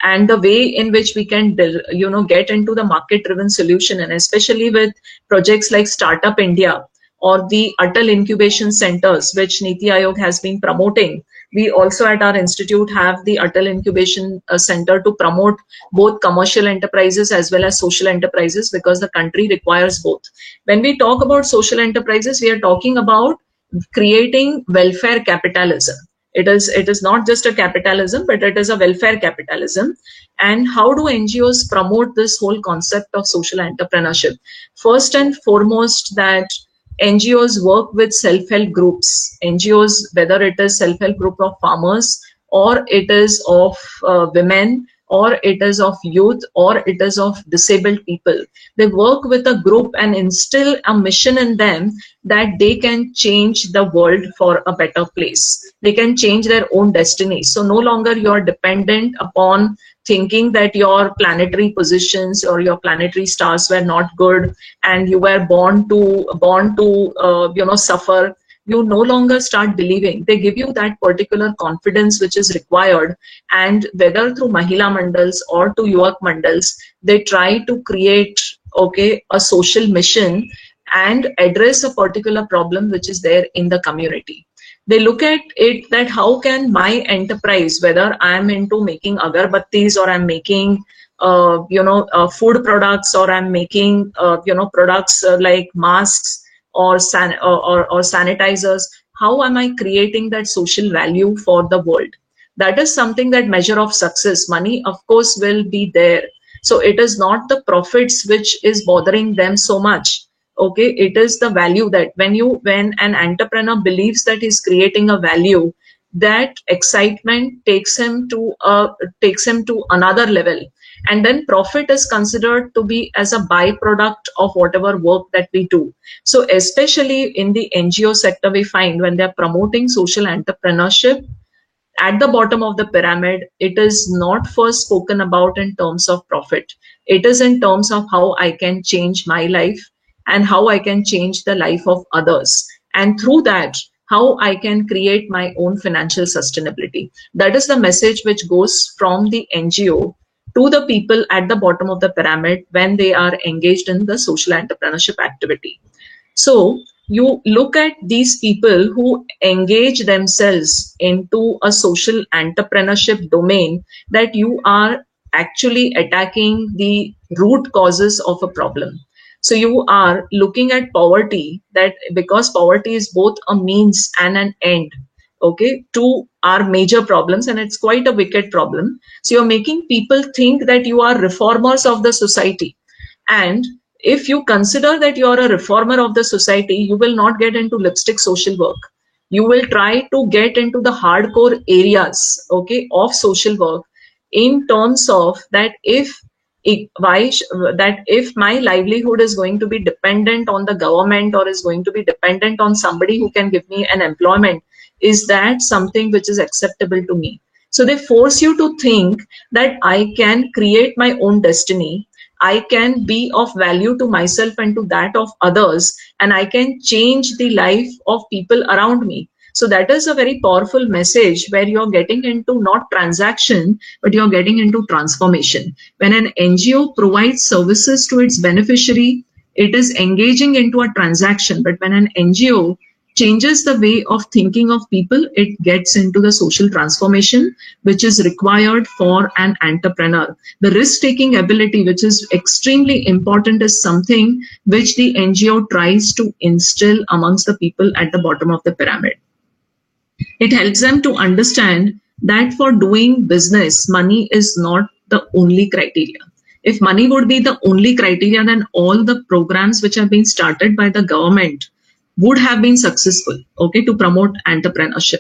and the way in which we can, get into the market-driven solution, and especially with projects like Startup India or the Atal Incubation Centers, which Niti Aayog has been promoting. We also at our institute have the Atal Incubation Center to promote both commercial enterprises as well as social enterprises, because the country requires both. When we talk about social enterprises, we are talking about creating welfare capitalism. It is not just a capitalism, but it is a welfare capitalism. And how do NGOs promote this whole concept of social entrepreneurship? First and foremost, that NGOs work with self-help groups. NGOs, whether it is self-help group of farmers, or it is of women, or it is of youth, or it is of disabled people, they work with a group and instill a mission in them that they can change the world for a better place. They can change their own destiny. So no longer you are dependent upon thinking that your planetary positions or your planetary stars were not good and you were born to suffer. You no longer start believing. They give you that particular confidence which is required, and whether through Mahila Mandals or to Yuvat Mandals, they try to create a social mission and address a particular problem which is there in the community. They look at it that how can my enterprise, whether I am into making agarbattis or I'm making food products, or I'm making products like masks or sanitizers, how am I creating that social value for the world? That is something, that measure of success. Money, of course, will be there. So it is not the profits which is bothering them so much. Okay, it is the value that when an entrepreneur believes that he's creating a value, that excitement takes him to another level. And then profit is considered to be as a byproduct of whatever work that we do. So especially in the NGO sector, we find when they're promoting social entrepreneurship, at the bottom of the pyramid, it is not first spoken about in terms of profit. It is in terms of how I can change my life and how I can change the life of others. And through that, how I can create my own financial sustainability. That is the message which goes from the NGO to the people at the bottom of the pyramid when they are engaged in the social entrepreneurship activity. So you look at these people who engage themselves into a social entrepreneurship domain, that you are actually attacking the root causes of a problem. So you are looking at poverty, that because poverty is both a means and an end, to our major problems, and it's quite a wicked problem. So you're making people think that you are reformers of the society. And if you consider that you are a reformer of the society, you will not get into lipstick social work. You will try to get into the hardcore areas, of social work, in terms of that if my livelihood is going to be dependent on the government or is going to be dependent on somebody who can give me an employment, is that something which is acceptable to me? So they force you to think that I can create my own destiny, I can be of value to myself and to that of others, and I can change the life of people around me. So that is a very powerful message where you're getting into not transaction, but you're getting into transformation. When an NGO provides services to its beneficiary, it is engaging into a transaction. But when an NGO changes the way of thinking of people, it gets into the social transformation, which is required for an entrepreneur. The risk-taking ability, which is extremely important, is something which the NGO tries to instill amongst the people at the bottom of the pyramid. It helps them to understand that for doing business, money is not the only criteria. If money would be the only criteria, then all the programs which have been started by the government would have been successful, okay, to promote entrepreneurship.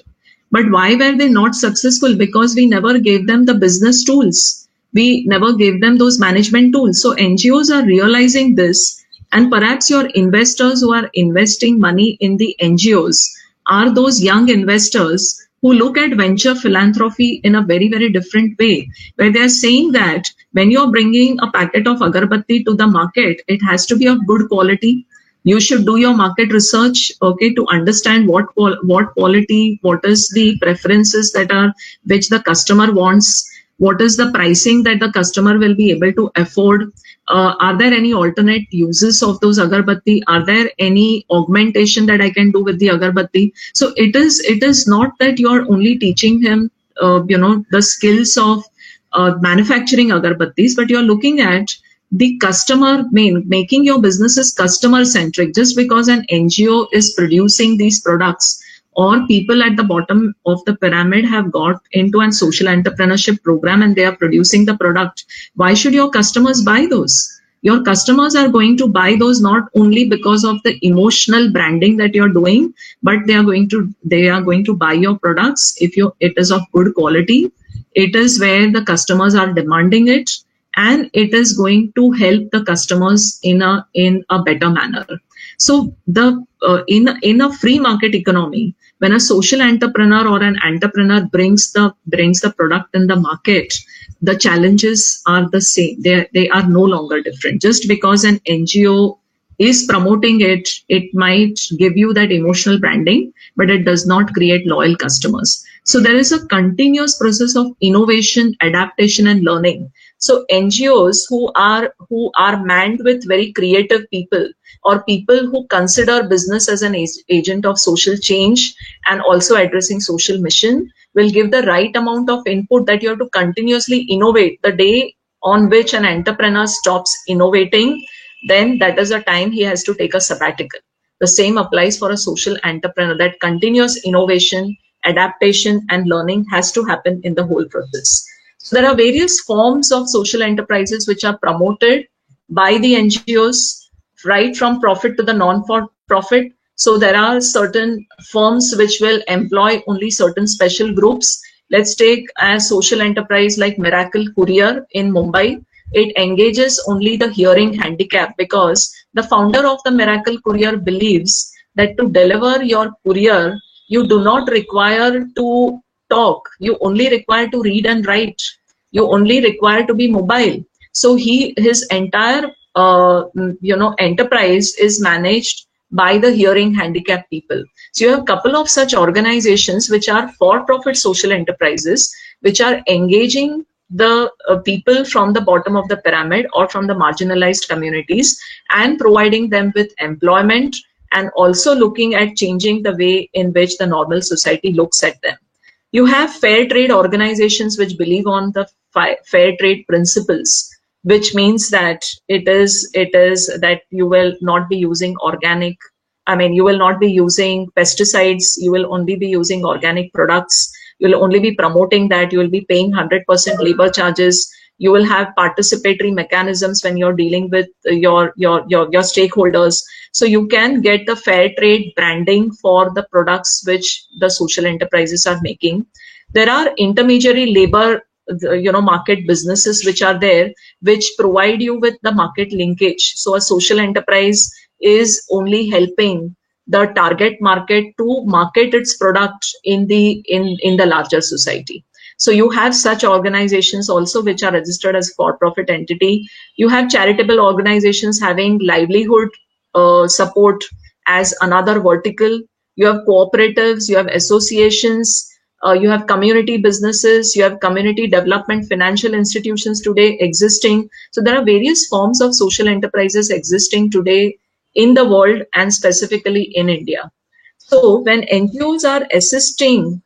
But why were they not successful? Because we never gave them the business tools. We never gave them those management tools. So NGOs are realizing this, and perhaps your investors who are investing money in the NGOs are those young investors who look at venture philanthropy in a very, very different way, where they're saying that when you're bringing a packet of agarbatti to the market, it has to be of good quality. You should do your market research, okay, to understand what quality, what is the preferences that are, which the customer wants, what is the pricing that the customer will be able to afford. Are there any alternate uses of those agarbatti? Are there any augmentation that I can do with the agarbatti? So it is not that you're only teaching him, the skills of manufacturing agarbattis, but you're looking at the customer, making your businesses customer centric. Just because an NGO is producing these products, or people at the bottom of the pyramid have got into a social entrepreneurship program and they are producing the product, why should your customers buy those? Your customers are going to buy those not only because of the emotional branding that you're doing, but they are going to buy your products if it is of good quality. It is where the customers are demanding it, and it is going to help the customers in a better manner. So in a free market economy, when a social entrepreneur or an entrepreneur brings the product in the market, the challenges are the same. They are no longer different. Just because an NGO is promoting it, it might give you that emotional branding, but it does not create loyal customers. So there is a continuous process of innovation, adaptation, and learning. So NGOs who are manned with very creative people, or people who consider business as an agent of social change and also addressing social mission, will give the right amount of input that you have to continuously innovate. The day on which an entrepreneur stops innovating, then that is a time he has to take a sabbatical. The same applies for a social entrepreneur, that continuous innovation, adaptation, and learning has to happen in the whole process. So there are various forms of social enterprises which are promoted by the NGOs, right from profit to the non-for-profit. So there are certain firms which will employ only certain special groups. Let's take a social enterprise like Miracle Courier in Mumbai. It engages only the hearing handicap, because the founder of the Miracle Courier believes that to deliver your courier, you do not require to talk. You only require to read and write. You only require to be mobile. So his entire enterprise is managed by the hearing handicap people. So you have a couple of such organizations which are for-profit social enterprises, which are engaging the people from the bottom of the pyramid or from the marginalized communities, and providing them with employment, and also looking at changing the way in which the normal society looks at them. You have fair trade organizations which believe on the fair trade principles, which means that it is that you will not be using you will not be using pesticides, you will only be using organic products, you will only be promoting that, you will be paying 100% labor charges, you will have participatory mechanisms when you're dealing with your stakeholders. So you can get the fair trade branding for the products which the social enterprises are making. There are intermediary labor market businesses which are there, which provide you with the market linkage. So a social enterprise is only helping the target market to market its product in the larger society. So you have such organizations also which are registered as for-profit entity. You have charitable organizations having livelihood support as another vertical. You have cooperatives, you have associations, you have community businesses, you have community development financial institutions today existing. So there are various forms of social enterprises existing today in the world, and specifically in India. So when NGOs are assisting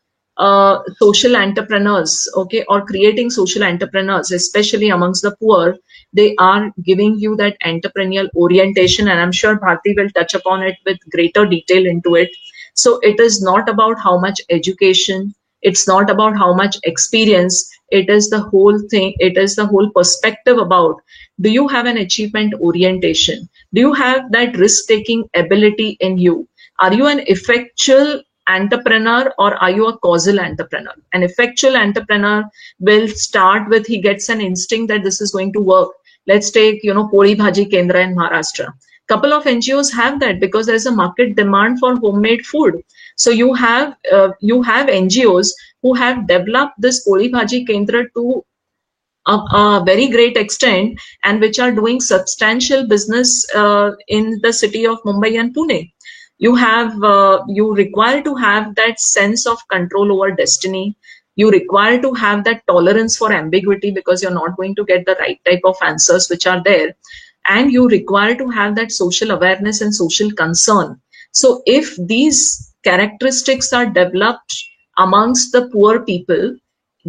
social entrepreneurs, okay, or creating social entrepreneurs, especially amongst the poor, they are giving you that entrepreneurial orientation, and I'm sure Bharti will touch upon it with greater detail into it. So it is not about how much education, it's not about how much experience, it is the whole thing, it is the whole perspective about, do you have an achievement orientation? Do you have that risk-taking ability in you? Are you an effectual entrepreneur or are you a causal entrepreneur? An effectual entrepreneur will start with, he gets an instinct that this is going to work. Let's take, Poli Bhaji Kendra in Maharashtra. Couple of NGOs have that because there's a market demand for homemade food. So you have NGOs who have developed this Poli Bhaji Kendra to a very great extent, and which are doing substantial business in the city of Mumbai and Pune. You require to have that sense of control over destiny. You require to have that tolerance for ambiguity because you're not going to get the right type of answers which are there. And you require to have that social awareness and social concern. So if these characteristics are developed amongst the poor people,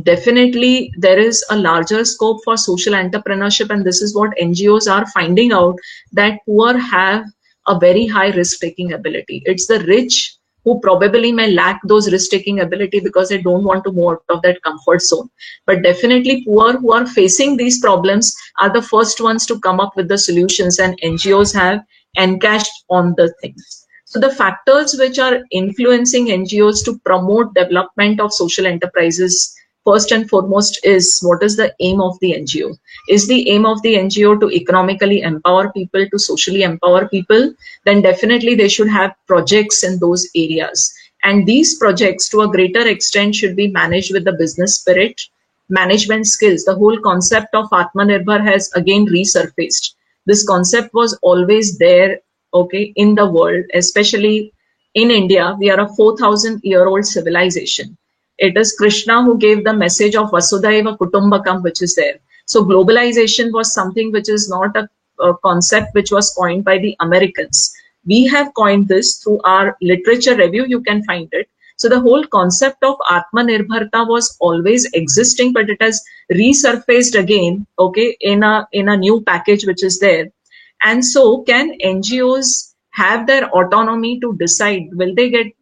definitely there is a larger scope for social entrepreneurship. And this is what NGOs are finding out, that poor have a very high risk-taking ability. It's the rich who probably may lack those risk-taking ability because they don't want to move out of that comfort zone. But definitely poor who are facing these problems are the first ones to come up with the solutions, and NGOs have encashed on the things. So the factors which are influencing NGOs to promote development of social enterprises, first and foremost, is what is the aim of the NGO? Is the aim of the NGO to economically empower people, to socially empower people? Then definitely they should have projects in those areas. And these projects to a greater extent should be managed with the business spirit, management skills. The whole concept of Atmanirbhar has again resurfaced. This concept was always there, okay, in the world, especially in India. We are a 4,000-year-old civilization. It is Krishna who gave the message of Vasudhaiva Kutumbakam, which is there. So globalization was something which is not a concept which was coined by the Americans. We have coined this through our literature review. You can find it. So the whole concept of Atmanirbharta was always existing, but it has resurfaced again, okay, in a new package which is there. And so can NGOs have their autonomy to decide, will they get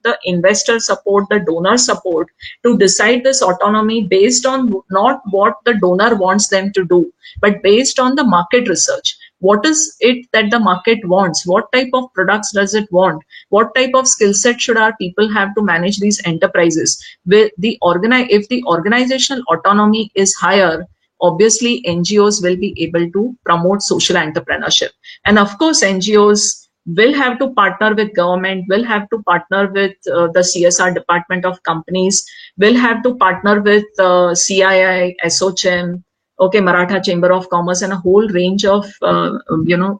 the investor support, the donor support, to decide this autonomy based on not what the donor wants them to do, but based on the market research. What is it that the market wants? What type of products does it want? What type of skill set should our people have to manage these enterprises? If the organizational autonomy is higher, obviously NGOs will be able to promote social entrepreneurship. And of course, NGOs will have to partner with government, will have to partner with the CSR department of companies, will have to partner with CII, SOCHM, okay, Maratha Chamber of Commerce, and a whole range of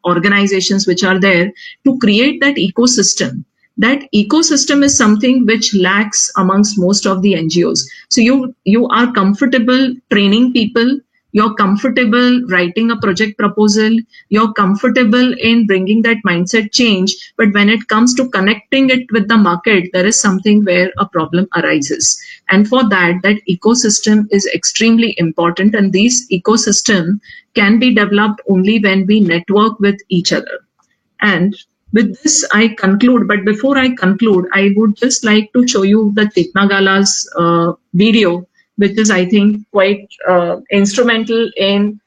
organizations which are there to create that ecosystem. That ecosystem is something which lacks amongst most of the NGOs. So you are comfortable training people, you're comfortable writing a project proposal, you're comfortable in bringing that mindset change, but when it comes to connecting it with the market, there is something where a problem arises. And for that ecosystem is extremely important, and this ecosystem can be developed only when we network with each other. And with this, I conclude. But before I conclude, I would just like to show you the Chetna Gala's video, which is, I think, quite instrumental in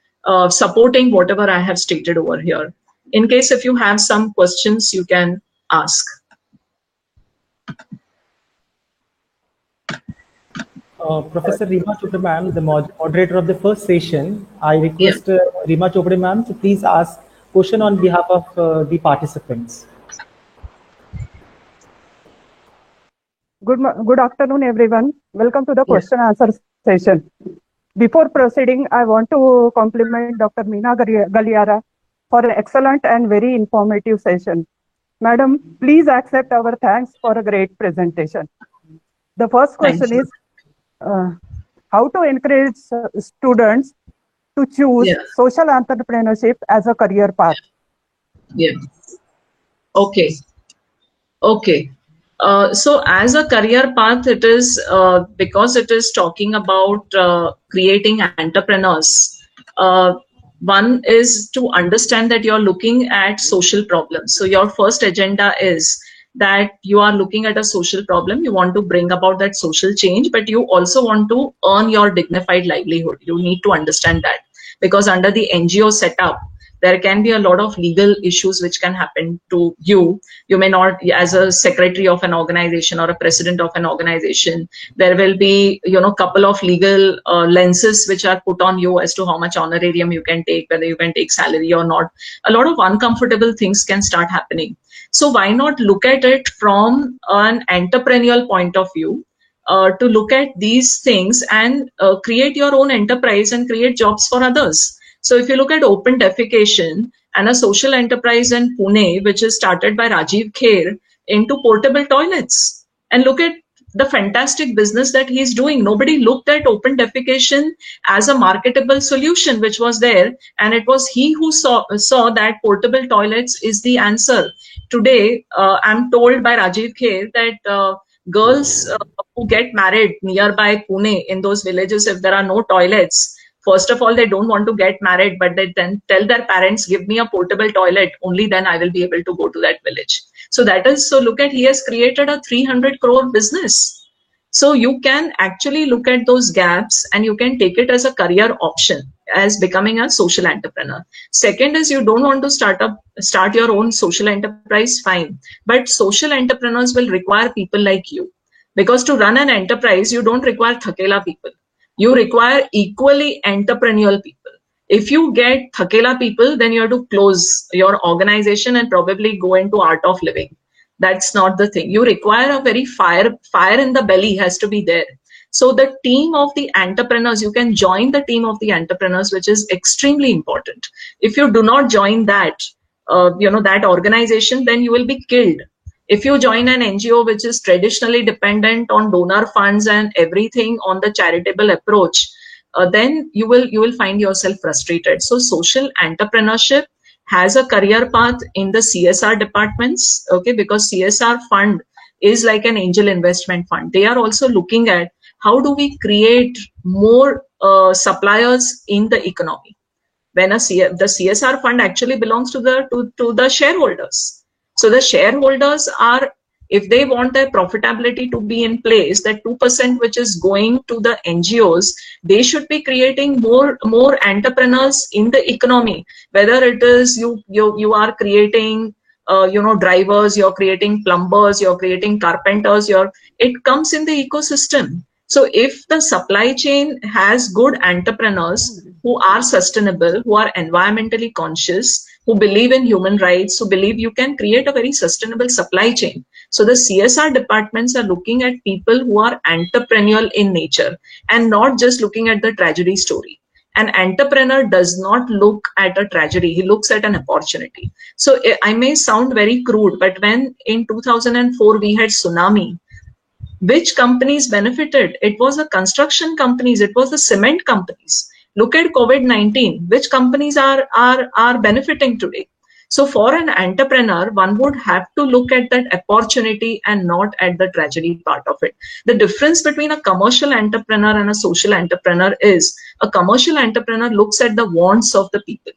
supporting whatever I have stated over here. In case if you have some questions, you can ask. Professor Rima Chopra ma'am, the moderator of the first session, I request Rima Chopra ma'am to please ask question on behalf of the participants. Good afternoon, everyone. Welcome to the question answer session. Before proceeding, I want to compliment Dr. Meena Galiara for an excellent and very informative session. Madam, please accept our thanks for a great presentation. The first question is, how to encourage students to choose social entrepreneurship as a career path? Okay. So as a career path, it is because it is talking about creating entrepreneurs. One is to understand that you're looking at social problems. So your first agenda is that you are looking at a social problem, you want to bring about that social change, but you also want to earn your dignified livelihood. You need to understand that, because under the NGO setup, There can be a lot of legal issues which can happen to you. You may not, as a secretary of an organization or a president of an organization, there will be, couple of legal lenses which are put on you as to how much honorarium you can take, whether you can take salary or not. A lot of uncomfortable things can start happening. So why not look at it from an entrepreneurial point of view, to look at these things and create your own enterprise and create jobs for others. So if you look at Open Defecation and a social enterprise in Pune, which is started by Rajiv Kher into portable toilets, and look at the fantastic business that he's doing. Nobody looked at Open Defecation as a marketable solution, which was there. And it was he who saw that portable toilets is the answer. Today, I'm told by Rajiv Kher that girls who get married nearby Pune in those villages, if there are no toilets, first of all, they don't want to get married, but they then tell their parents, give me a portable toilet, only then I will be able to go to that village. So look at, he has created a 300 crore business. So you can actually look at those gaps and you can take it as a career option as becoming a social entrepreneur. Second is, you don't want to start your own social enterprise, fine. But social entrepreneurs will require people like you, because to run an enterprise, you don't require thakela people. You require equally entrepreneurial people. If you get thakela people, then you have to close your organization and probably go into art of living. That's not the thing. You require a very fire in the belly has to be there. So the team of the entrepreneurs, you can join the team of the entrepreneurs, which is extremely important. If you do not join that, that organization, then you will be killed. If you join an NGO which is traditionally dependent on donor funds and everything on the charitable approach, then you will find yourself frustrated. So social entrepreneurship has a career path in the CSR departments, okay, because CSR fund is like an angel investment fund. They are also looking at how do we create more suppliers in the economy. When the CSR fund actually belongs to the shareholders. So the shareholders are, if they want their profitability to be in place, that 2% which is going to the NGOs, they should be creating more entrepreneurs in the economy. Whether it is you are creating drivers, you're creating plumbers, you're creating carpenters, it comes in the ecosystem. So if the supply chain has good entrepreneurs who are sustainable, who are environmentally conscious, who believe in human rights, who believe you can create a very sustainable supply chain. So the CSR departments are looking at people who are entrepreneurial in nature and not just looking at the tragedy story. An entrepreneur does not look at a tragedy. He looks at an opportunity. So I may sound very crude, but when in 2004 we had tsunami, which companies benefited? It was the construction companies. It was the cement companies. Look at COVID-19. Which companies are benefiting today? So for an entrepreneur, one would have to look at that opportunity and not at the tragedy part of it. The difference between a commercial entrepreneur and a social entrepreneur is a commercial entrepreneur looks at the wants of the people.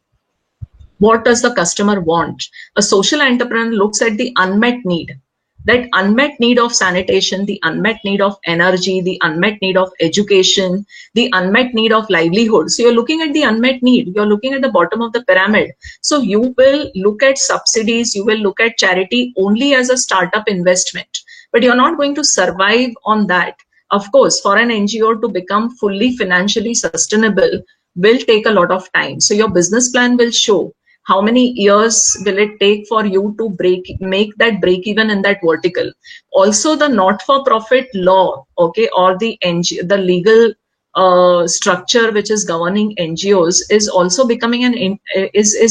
What does the customer want? A social entrepreneur looks at the unmet need. That unmet need of sanitation, the unmet need of energy, the unmet need of education, the unmet need of livelihood. So you're looking at the unmet need. You're looking at the bottom of the pyramid. So you will look at subsidies. You will look at charity only as a startup investment. But you're not going to survive on that. Of course, for an NGO to become fully financially sustainable will take a lot of time. So your business plan will show how many years will it take for you to make that break even in that vertical. Also, the not-for-profit law, okay, or the legal structure which is governing NGOs is also becoming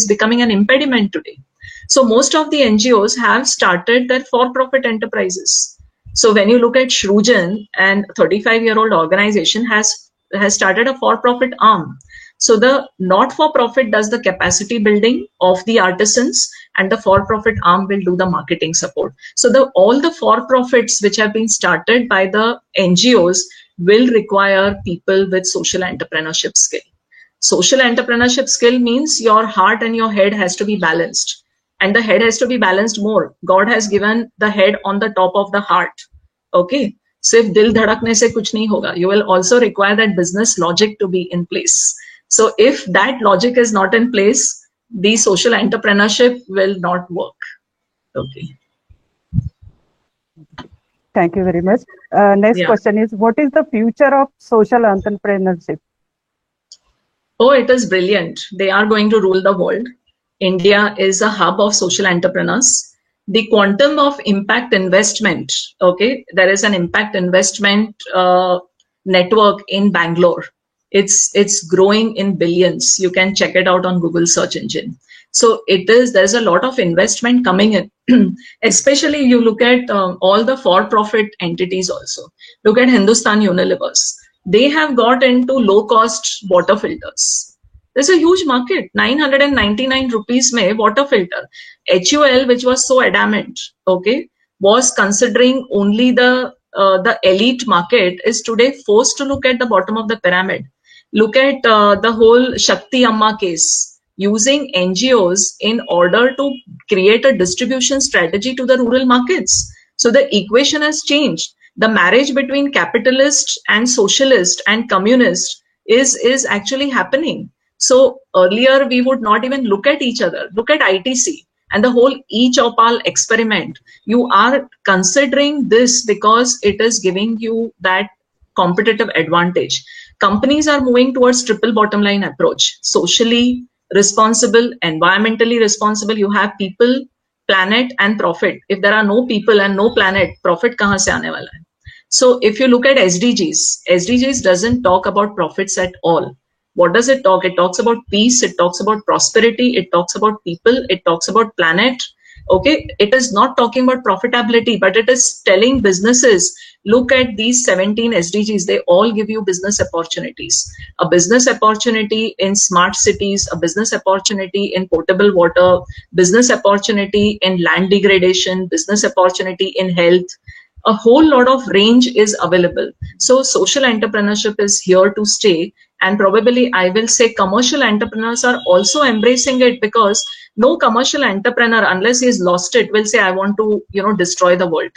becoming an impediment today. So most of the NGOs have started their for-profit enterprises. So when you look at Shrujan, and 35-year-old organization has started a for-profit arm. So the not-for-profit does the capacity building of the artisans, and the for-profit arm will do the marketing support. So all the for-profits which have been started by the NGOs will require people with social entrepreneurship skill. Social entrepreneurship skill means your heart and your head has to be balanced. And the head has to be balanced more. God has given the head on the top of the heart. Okay. Sirf dil dhadakne se kuch nahi hoga. You will also require that business logic to be in place. So if that logic is not in place, the social entrepreneurship will not work. Okay. Thank you very much. Next question is, what is the future of social entrepreneurship? Oh, it is brilliant. They are going to rule the world. India is a hub of social entrepreneurs. The quantum of impact investment, okay, there is an impact investment network in Bangalore. It's growing in billions. You can check it out on Google search engine. So there's a lot of investment coming in, especially you look at all the for-profit entities also. Look at Hindustan Unilevers. They have got into low-cost water filters. There's a huge market, 999 rupees mein water filter. HUL, which was so adamant, okay, was considering only the elite market, is today forced to look at the bottom of the pyramid. Look at the whole Shakti Amma case, using NGOs in order to create a distribution strategy to the rural markets. So the equation has changed. The marriage between capitalist and socialist and communist is actually happening. So earlier we would not even look at each other. Look at ITC and the whole e-Chopal experiment. You are considering this because it is giving you that competitive advantage. Companies are moving towards triple bottom line approach. Socially responsible, environmentally responsible. You have people, planet and profit. If there are no people and no planet, profit kahan se aane wala hai? So if you look at SDGs doesn't talk about profits at all. What does it talk? It talks about peace, it talks about prosperity, it talks about people, it talks about planet. Okay, it is not talking about profitability, but it is telling businesses, look at these 17 SDGs, they all give you business opportunities. A business opportunity in smart cities, a business opportunity in potable water, business opportunity in land degradation, business opportunity in health. A whole lot of range is available. So social entrepreneurship is here to stay. And probably I will say commercial entrepreneurs are also embracing it, because no commercial entrepreneur, unless he has lost it, will say, I want to, destroy the world.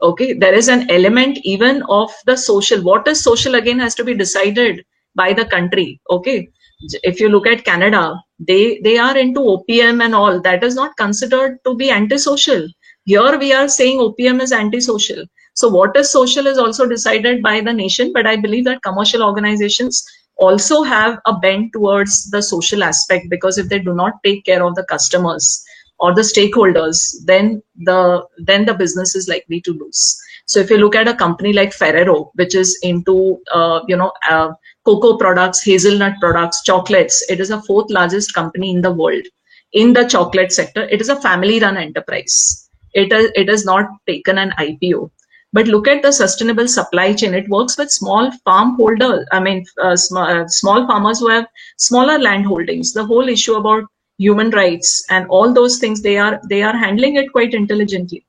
Okay, there is an element even of the social. What is social again has to be decided by the country. Okay, if you look at Canada, they are into OPM and all. That is not considered to be antisocial. Here we are saying OPM is antisocial. So what is social is also decided by the nation, but I believe that commercial organizations also have a bent towards the social aspect, because if they do not take care of the customers or the stakeholders, then the business is likely to lose. So if you look at a company like Ferrero, which is into cocoa products, hazelnut products, chocolates, it is the 4th largest company in the world in the chocolate sector. It is a family-run enterprise. It has not taken an IPO. But look at the sustainable supply chain. It works with small farm holders. I mean, small farmers who have smaller land holdings. The whole issue about human rights and all those things, they are handling it quite intelligently.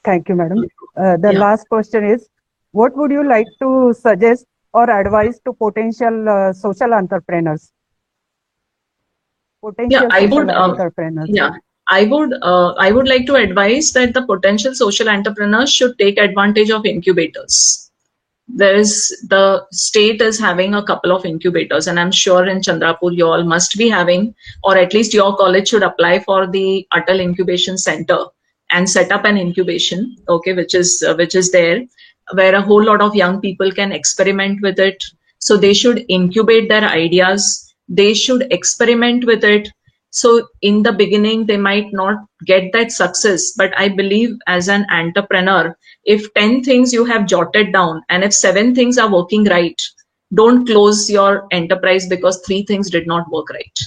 Thank you, madam. Last question is, what would you like to suggest or advise to potential social entrepreneurs? I would like to advise that the potential social entrepreneurs should take advantage of incubators. The state is having a couple of incubators, and I'm sure in Chandrapur you all must be having, or at least your college should apply for the Atal Incubation Center and set up an incubation, okay, which is there, where a whole lot of young people can experiment with it. So they should incubate their ideas. They should experiment with it. So in the beginning, they might not get that success. But I believe as an entrepreneur, if 10 things you have jotted down, and if 7 things are working right, don't close your enterprise because 3 things did not work right.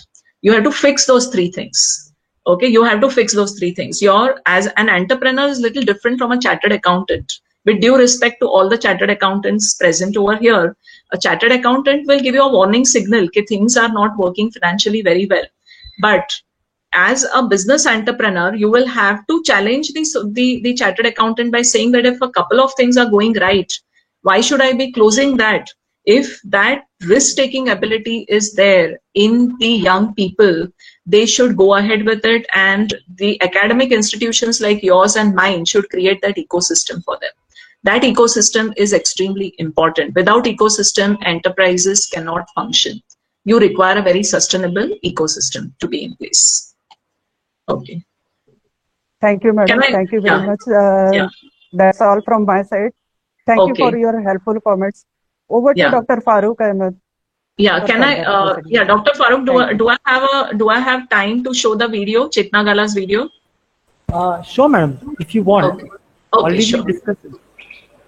You have to fix those 3 things. Okay, you have to fix those 3 things. As an entrepreneur is a little different from a chartered accountant. With due respect to all the chartered accountants present over here, a chartered accountant will give you a warning signal that things are not working financially very well. But as a business entrepreneur, you will have to challenge the chartered accountant by saying that if a couple of things are going right, why should I be closing that? If that risk-taking ability is there in the young people, they should go ahead with it, and the academic institutions like yours and mine should create that ecosystem for them. That ecosystem is extremely important. Without ecosystem, enterprises cannot function. You require a very sustainable ecosystem to be in place. Okay. Thank you, madam. Thank you very much. That's all from my side. Thank you for your helpful comments. Over to Dr. Farooq Ahmed. Yeah, can I? Dr. Farooq, do I have time to show the video, Chetna Gala's video? Sure, madam. If you want. Okay, sure. Discuss it.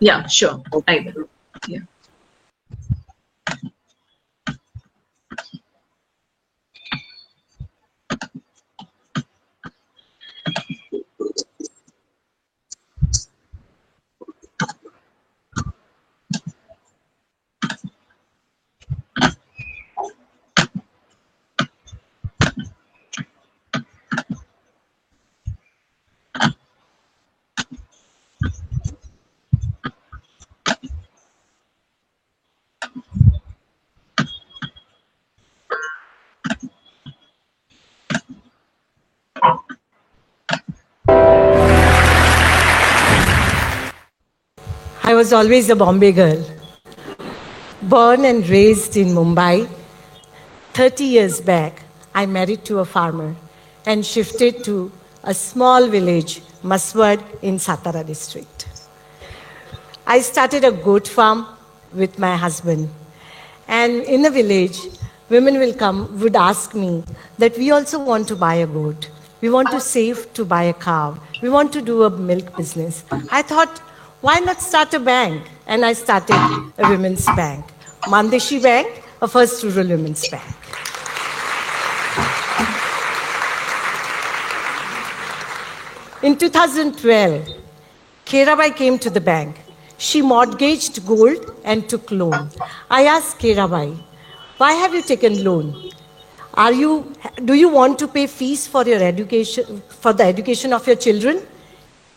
Yeah, sure. I will. Yeah. I was always a Bombay girl. Born and raised in Mumbai, 30 years back, I married to a farmer and shifted to a small village, Maswad, in Satara district. I started a goat farm with my husband. And in the village, women would ask me that we also want to buy a goat. We want to save to buy a cow. We want to do a milk business. I thought, why not start a bank? And I started a women's bank, Mandeshi Bank, a first rural women's bank. In 2012, Kerabai came to the bank. She mortgaged gold and took loan. I asked Kerabai, why have you taken loan? Do you want to pay fees for your education, for the education of your children?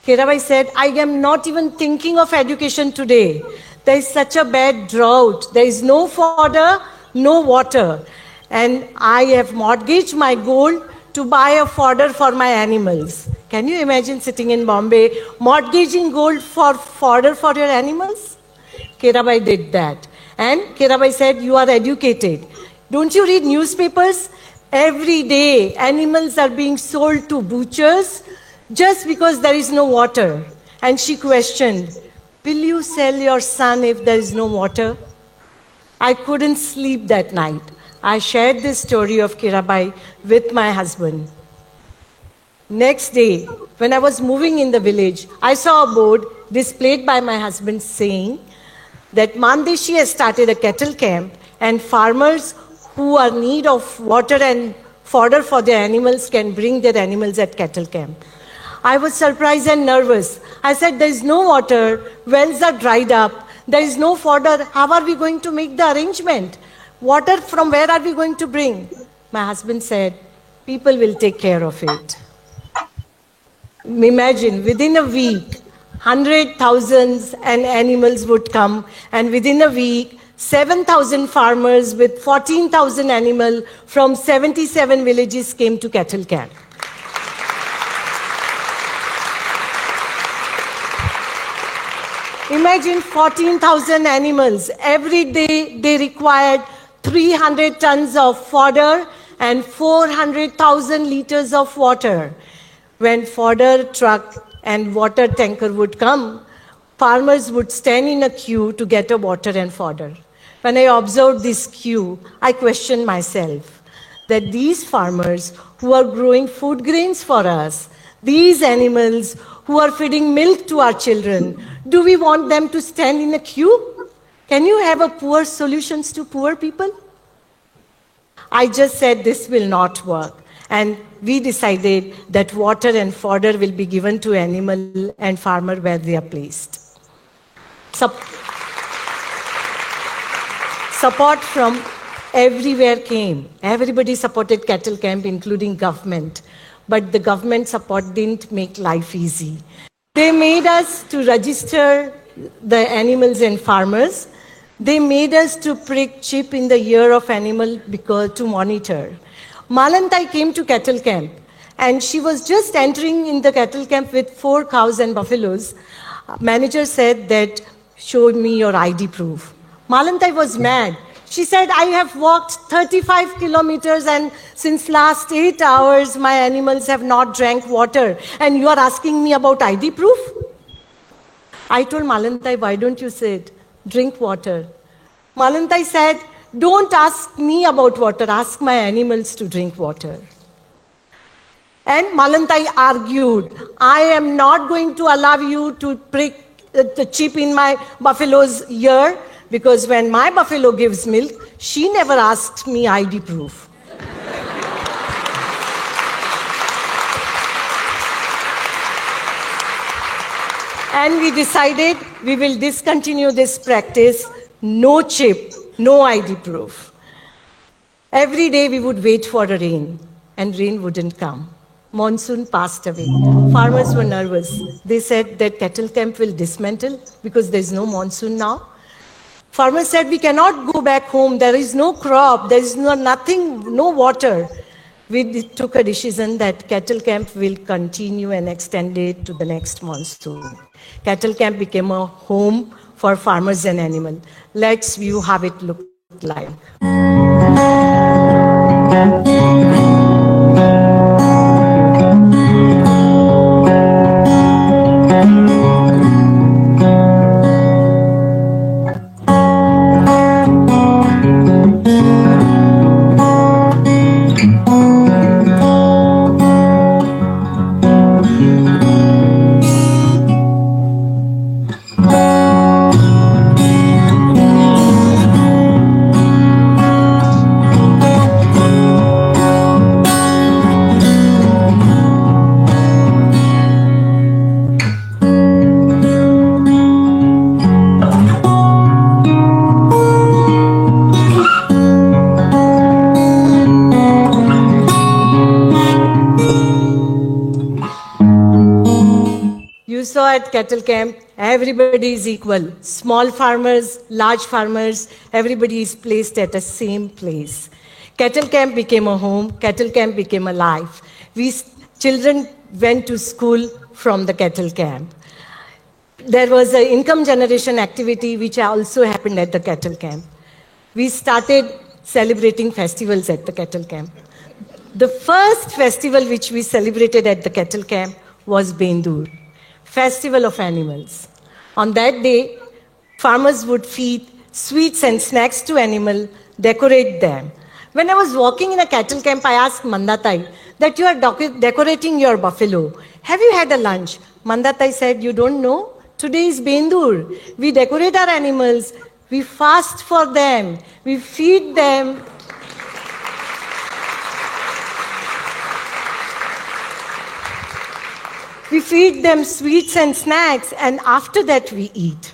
Kerabai said, I am not even thinking of education today. There is such a bad drought. There is no fodder, no water. And I have mortgaged my gold to buy a fodder for my animals. Can you imagine sitting in Bombay, mortgaging gold for fodder for your animals? Kerabai did that. And Kerabai said, you are educated. Don't you read newspapers? Every day, animals are being sold to butchers just because there is no water. And she questioned, will you sell your son if there is no water? I couldn't sleep that night. I shared this story of Kerabai with my husband. Next day, when I was moving in the village, I saw a board displayed by my husband saying that Mandeshi has started a cattle camp and farmers who are in need of water and fodder for their animals can bring their animals at cattle camp. I was surprised and nervous. I said, there is no water, wells are dried up, there is no fodder, how are we going to make the arrangement? Water from where are we going to bring? My husband said, people will take care of it. Imagine, within a week, 100,000 animals would come, and within a week, 7,000 farmers with 14,000 animals from 77 villages came to cattle camp. Imagine 14,000 animals. Every day they required 300 tons of fodder and 400,000 liters of water. When fodder truck and water tanker would come, farmers would stand in a queue to get a water and fodder. When I observed this queue, I questioned myself that these farmers who are growing food grains for us, these animals who are feeding milk to our children, do we want them to stand in a queue? Can you have a poor solutions to poor people? I just said this will not work. And we decided that water and fodder will be given to animal and farmer where they are placed. Support from everywhere came. Everybody supported cattle camp, including government. But the government support didn't make life easy. They made us to register the animals and farmers. They made us to prick chip in the ear of animal to monitor. Malantai came to cattle camp, and she was just entering in the cattle camp with 4 cows and buffaloes. Manager said that, show me your ID proof. Malantai was mad. She said, I have walked 35 kilometers and since last 8 hours, my animals have not drank water. And you are asking me about ID proof? I told Malantai, why don't you sit? Drink water. Malantai said, don't ask me about water, ask my animals to drink water. And Malantai argued, I am not going to allow you to prick the chip in my buffalo's ear because when my buffalo gives milk, she never asked me ID proof. And we decided we will discontinue this practice, no chip, no ID proof. Every day we would wait for a rain, and rain wouldn't come. Monsoon passed away. Farmers were nervous. They said that cattle camp will dismantle because there's no monsoon now. Farmers said, we cannot go back home. There is no crop. There is nothing, no water. We took a decision that cattle camp will continue and extend it to the next monsoon. Cattle camp became a home for farmers and animals. Let's view how it looked like. At cattle camp, everybody is equal. Small farmers, large farmers, everybody is placed at the same place. Cattle camp became a home. Cattle camp became a life. Children went to school from the cattle camp. There was an income generation activity which also happened at the cattle camp. We started celebrating festivals at the cattle camp. The first festival which we celebrated at the cattle camp was Bendur. Festival of Animals. On that day, farmers would feed sweets and snacks to animals, decorate them. When I was walking in a cattle camp, I asked Mandatai that you are decorating your buffalo. Have you had a lunch? Mandatai said, you don't know? Today is Bendur. We decorate our animals. We fast for them. We feed them. We feed them sweets and snacks, and after that we eat.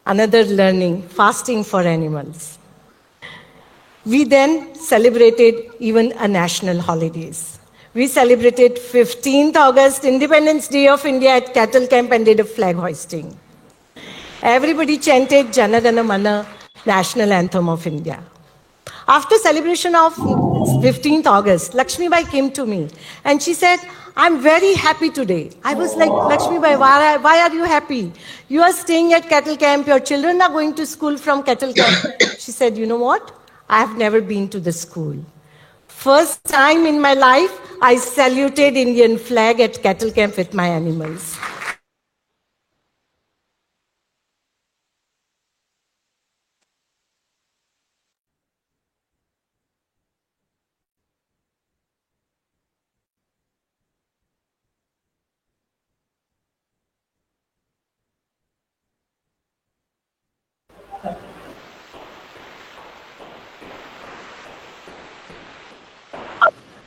Another learning, fasting for animals. We then celebrated even a national holidays. We celebrated 15th August, Independence Day of India at cattle camp and did a flag hoisting. Everybody chanted Jana Gana Mana, national anthem of India. After celebration of 15th August, Lakshmi Bai came to me and she said, I'm very happy today. I was like, Lakshmi Bai, why are you happy? You are staying at cattle camp, your children are going to school from cattle camp. She said, you know what? I have never been to the school. First time in my life, I saluted Indian flag at cattle camp with my animals.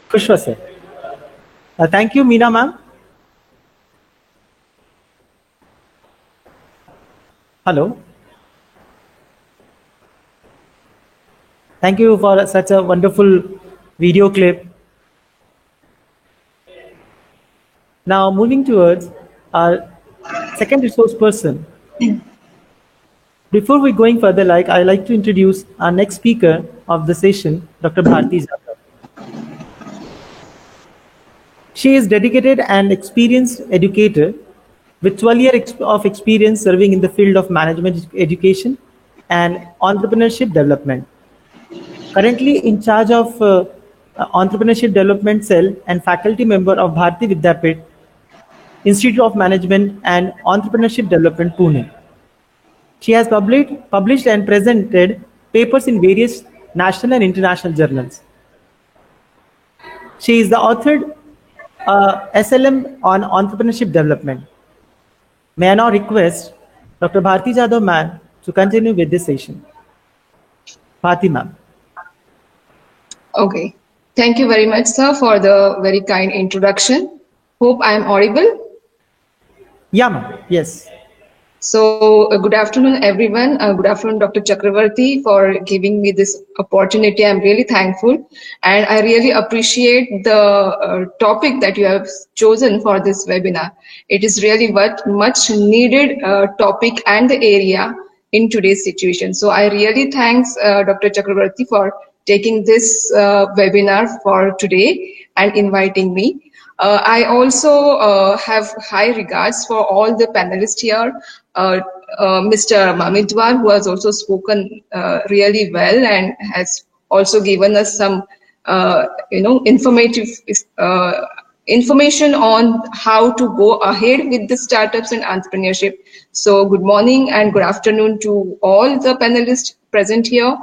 Pushpa sir. Thank you, Meena ma'am. Hello. Thank you for such a wonderful video clip. Now moving towards our second resource person. Before we going further, I like to introduce our next speaker of the session, Dr. Bharti Jadhav. She is dedicated and experienced educator with 12 years of experience serving in the field of management education and entrepreneurship development. Currently in charge of entrepreneurship development cell and faculty member of Bharati Vidyapit, Institute of Management and Entrepreneurship Development, Pune. She has published and presented papers in various national and international journals. She is the authored SLM on entrepreneurship development. May I now request Dr. Bharti Jadhav ma'am to continue with this session. Bharti ma'am. Okay. Thank you very much, sir, for the very kind introduction. Hope I am audible. Yeah, ma'am. Yes. So, good afternoon, everyone. Good afternoon, Dr. Chakravarti, for giving me this opportunity. I'm really thankful. And I really appreciate the topic that you have chosen for this webinar. It is really much needed topic and the area in today's situation. So, I really thanks Dr. Chakravarti for taking this webinar for today and inviting me. I also have high regards for all the panelists here. Mr. Mamidwar, who has also spoken really well and has also given us some, informative information on how to go ahead with the startups and entrepreneurship. So, good morning and good afternoon to all the panelists present here.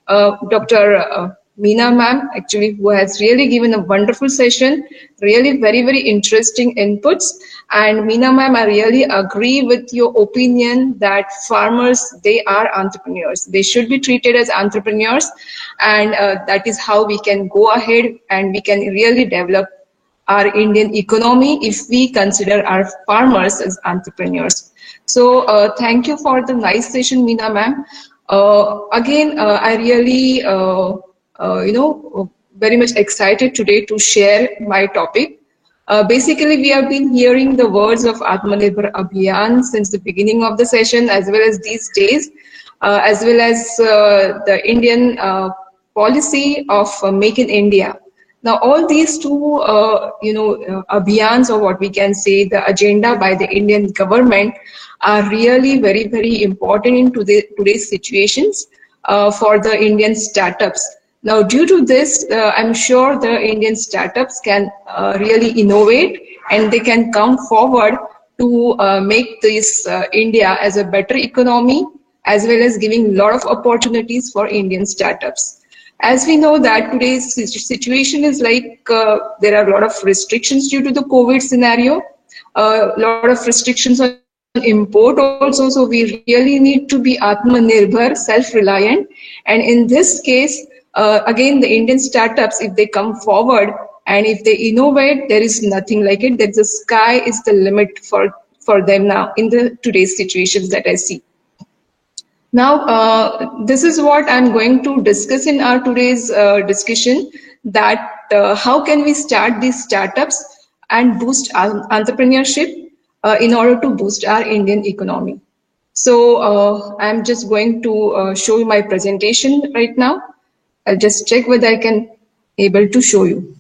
Dr. Meena ma'am, actually, who has really given a wonderful session, really very interesting inputs. And Meena ma'am, I really agree with your opinion that farmers, they are entrepreneurs. They should be treated as entrepreneurs. And that is how we can go ahead and we can really develop our Indian economy if we consider our farmers as entrepreneurs. So thank you for the nice session, Meena ma'am. Again, I really, very much excited today to share my topic. Basically, we have been hearing the words of Atmanirbhar Abhiyan since the beginning of the session, as well as these days, as well as the Indian policy of Make in India. Now, all these two, abhiyans, or what we can say, the agenda by the Indian government, are really very important in today's situations for the Indian startups. Now, due to this, I'm sure the Indian startups can really innovate and they can come forward to make this India as a better economy, as well as giving a lot of opportunities for Indian startups. As we know that today's situation is like there are a lot of restrictions due to the COVID scenario, a lot of restrictions on import also, so we really need to be Atmanirbhar, self-reliant. And in this case, again, the Indian startups, if they come forward and if they innovate, there is nothing like it. That the sky is the limit for them now in the today's situations that I see. Now, this is what I'm going to discuss in our today's discussion, that how can we start these startups and boost entrepreneurship in order to boost our Indian economy. So I'm just going to show you my presentation right now. I'll just check whether I can able to show you.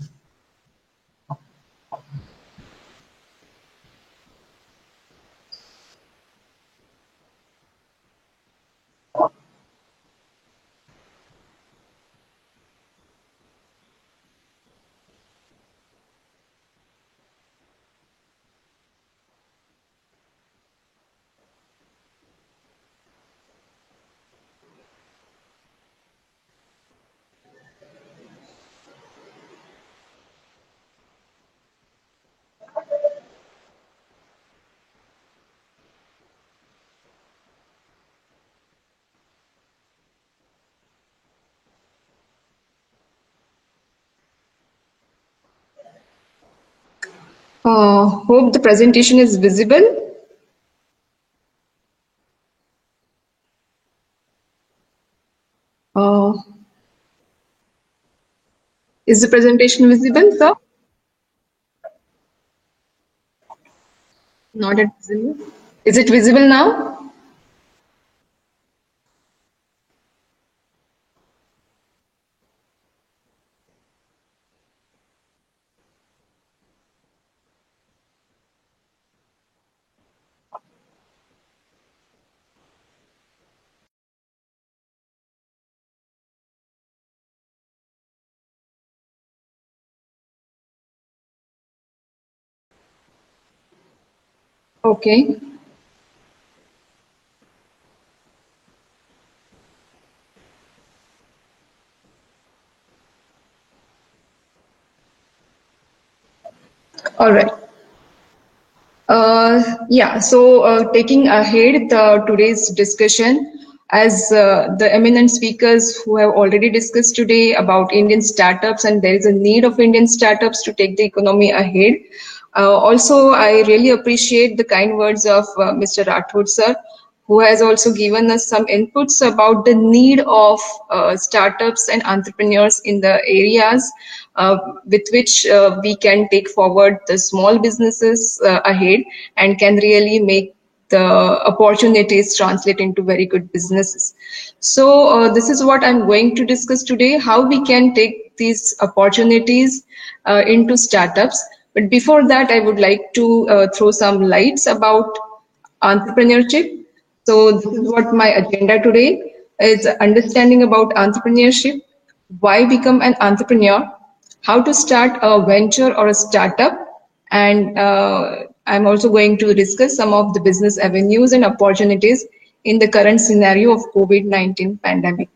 Hope the presentation is visible. Is the presentation visible, sir? Not yet visible. Is it visible now? Okay. All right. Yeah, so taking ahead today's discussion, as the eminent speakers who have already discussed today about Indian startups, and there is a need of Indian startups to take the economy ahead. Also, I really appreciate the kind words of Mr. Rathod sir, who has also given us some inputs about the need of startups and entrepreneurs in the areas with which we can take forward the small businesses ahead and can really make the opportunities translate into very good businesses. So this is what I'm going to discuss today, how we can take these opportunities into startups. But before that, I would like to throw some lights about entrepreneurship. So this is what my agenda today is: understanding about entrepreneurship, why become an entrepreneur, how to start a venture or a startup, and I'm also going to discuss some of the business avenues and opportunities in the current scenario of COVID-19 pandemic.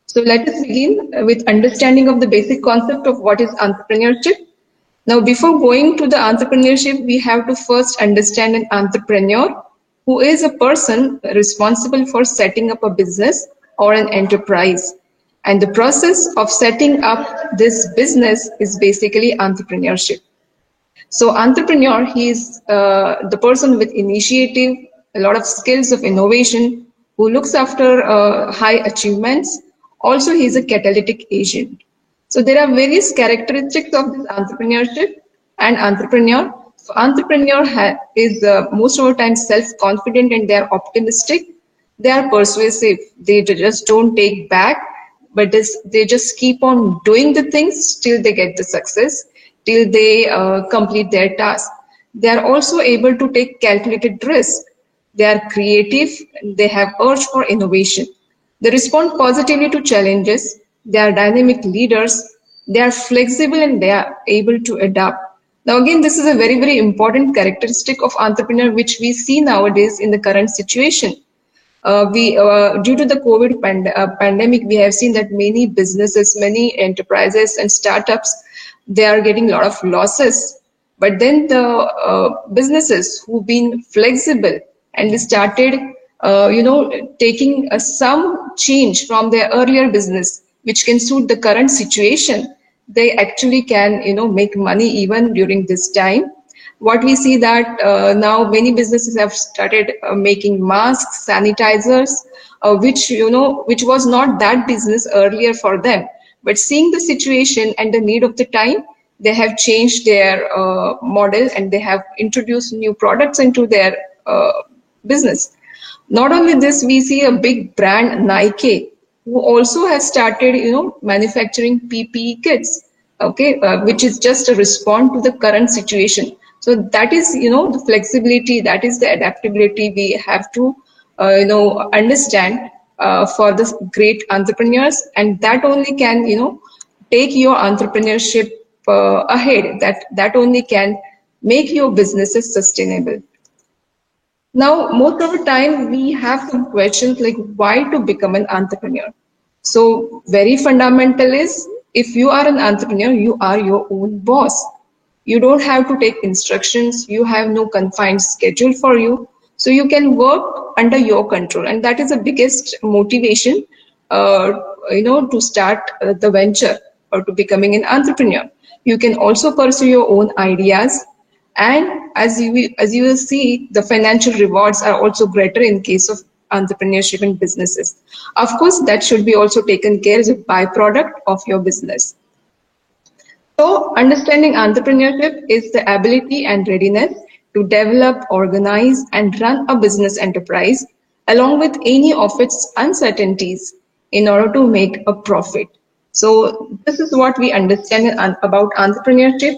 So let us begin with understanding of the basic concept of what is entrepreneurship. Now, before going to the entrepreneurship, we have to first understand an entrepreneur, who is a person responsible for setting up a business or an enterprise. And the process of setting up this business is basically entrepreneurship. So entrepreneur, he is the person with initiative, a lot of skills of innovation, who looks after high achievements. Also, he is a catalytic agent. So there are various characteristics of this entrepreneurship and entrepreneur. So entrepreneur is most of the time self-confident, and they are optimistic. They are persuasive. They just don't take back, but they just keep on doing the things till they get the success, till they complete their task. They are also able to take calculated risk. They are creative. They have urge for innovation. They respond positively to challenges. They are dynamic leaders. They are flexible, and they are able to adapt. Now, again, this is a very, very important characteristic of entrepreneur, which we see nowadays in the current situation. Due to the COVID pandemic, we have seen that many businesses, many enterprises and startups, they are getting a lot of losses. But then the businesses who've been flexible and they started, taking some change from their earlier business, which can suit the current situation, they actually can, make money even during this time. What we see that now many businesses have started making masks, sanitizers, which was not that business earlier for them. But seeing the situation and the need of the time, they have changed their model, and they have introduced new products into their business. Not only this, we see a big brand, Nike, who also has started, manufacturing PPE kits, okay, which is just a response to the current situation. So that is, the flexibility, that is the adaptability we have to, understand for the great entrepreneurs, and that only can, take your entrepreneurship ahead. That only can make your businesses sustainable. Now, most of the time we have some questions like why to become an entrepreneur. So very fundamental is, if you are an entrepreneur, you are your own boss. You don't have to take instructions. You have no confined schedule for you. So you can work under your control. And that is the biggest motivation, to start the venture or to becoming an entrepreneur. You can also pursue your own ideas. And as you will see, the financial rewards are also greater in case of entrepreneurship and businesses. Of course, that should be also taken care as a byproduct of your business. So understanding entrepreneurship is the ability and readiness to develop, organize, and run a business enterprise along with any of its uncertainties in order to make a profit. So this is what we understand about entrepreneurship.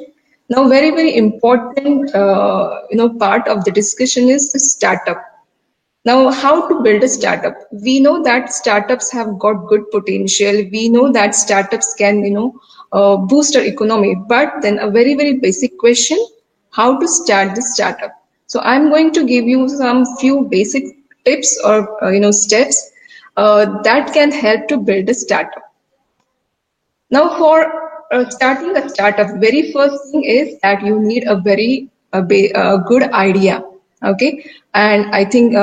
Now, very, very important, part of the discussion is the startup. Now, how to build a startup? We know that startups have got good potential. We know that startups can, boost our economy. But then a very, very basic question, how to start the startup? So I'm going to give you some few basic tips or steps that can help to build a startup. Now, for starting a startup, very first thing is that you need a very good idea. Okay, and I think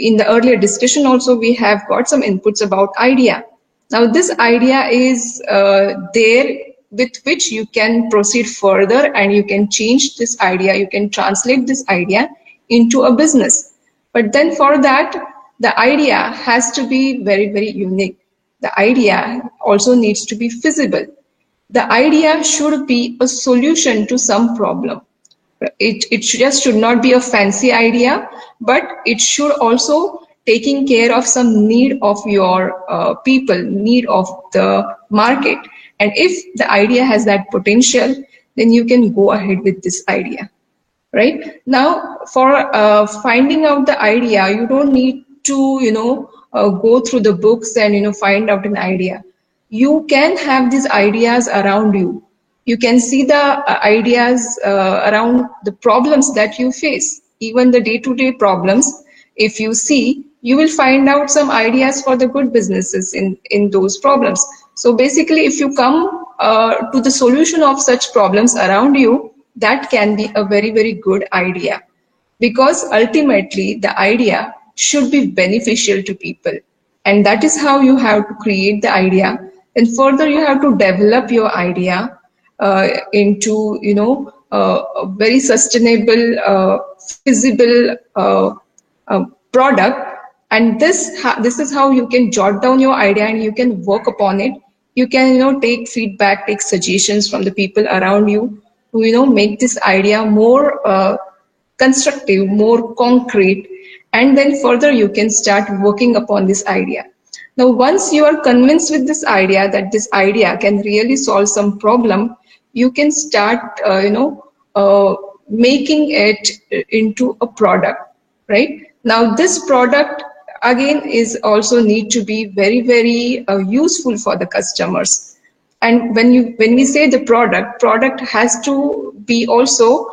in the earlier discussion also we have got some inputs about idea. Now, this idea is there with which you can proceed further, and you can change this idea, you can translate this idea into a business. But then for that, the idea has to be very, very unique. The idea also needs to be feasible. The idea should be a solution to some problem. It just should not be a fancy idea, but it should also taking care of some need of your people, need of the market. And if the idea has that potential, then you can go ahead with this idea, right? Now, for finding out the idea, you don't need to, go through the books and, find out an idea. You can have these ideas around you. You can see the ideas around the problems that you face, even the day-to-day problems. If you see, you will find out some ideas for the good businesses in those problems. So basically, if you come to the solution of such problems around you, that can be a very, very good idea, because ultimately the idea should be beneficial to people. And that is how you have to create the idea. And further, you have to develop your idea into, a very sustainable, feasible product. And this is how you can jot down your idea and you can work upon it. You can, take feedback, take suggestions from the people around you to, make this idea more constructive, more concrete. And then further, you can start working upon this idea. Now, once you are convinced with this idea that this idea can really solve some problem, you can start, making it into a product, right? Now, this product again is also need to be very, very useful for the customers. And when we say the product has to be also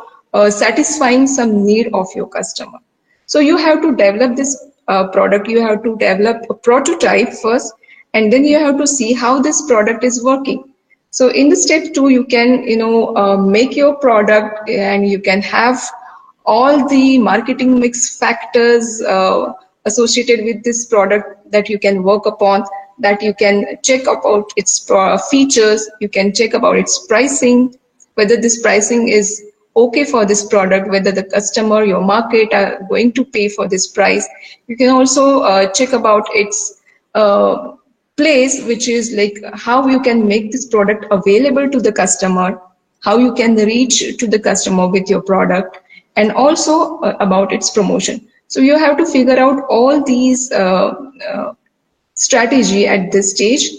satisfying some need of your customer. So you have to develop this product, you have to develop a prototype first, and then you have to see how this product is working. So in the step 2, you can, make your product, and you can have all the marketing mix factors associated with this product that you can work upon, that you can check about its features, you can check about its pricing, whether this pricing is okay for this product, whether the customer, your market are going to pay for this price. You can also check about its place, which is like how you can make this product available to the customer, how you can reach to the customer with your product, and also about its promotion. So you have to figure out all these strategy at this stage,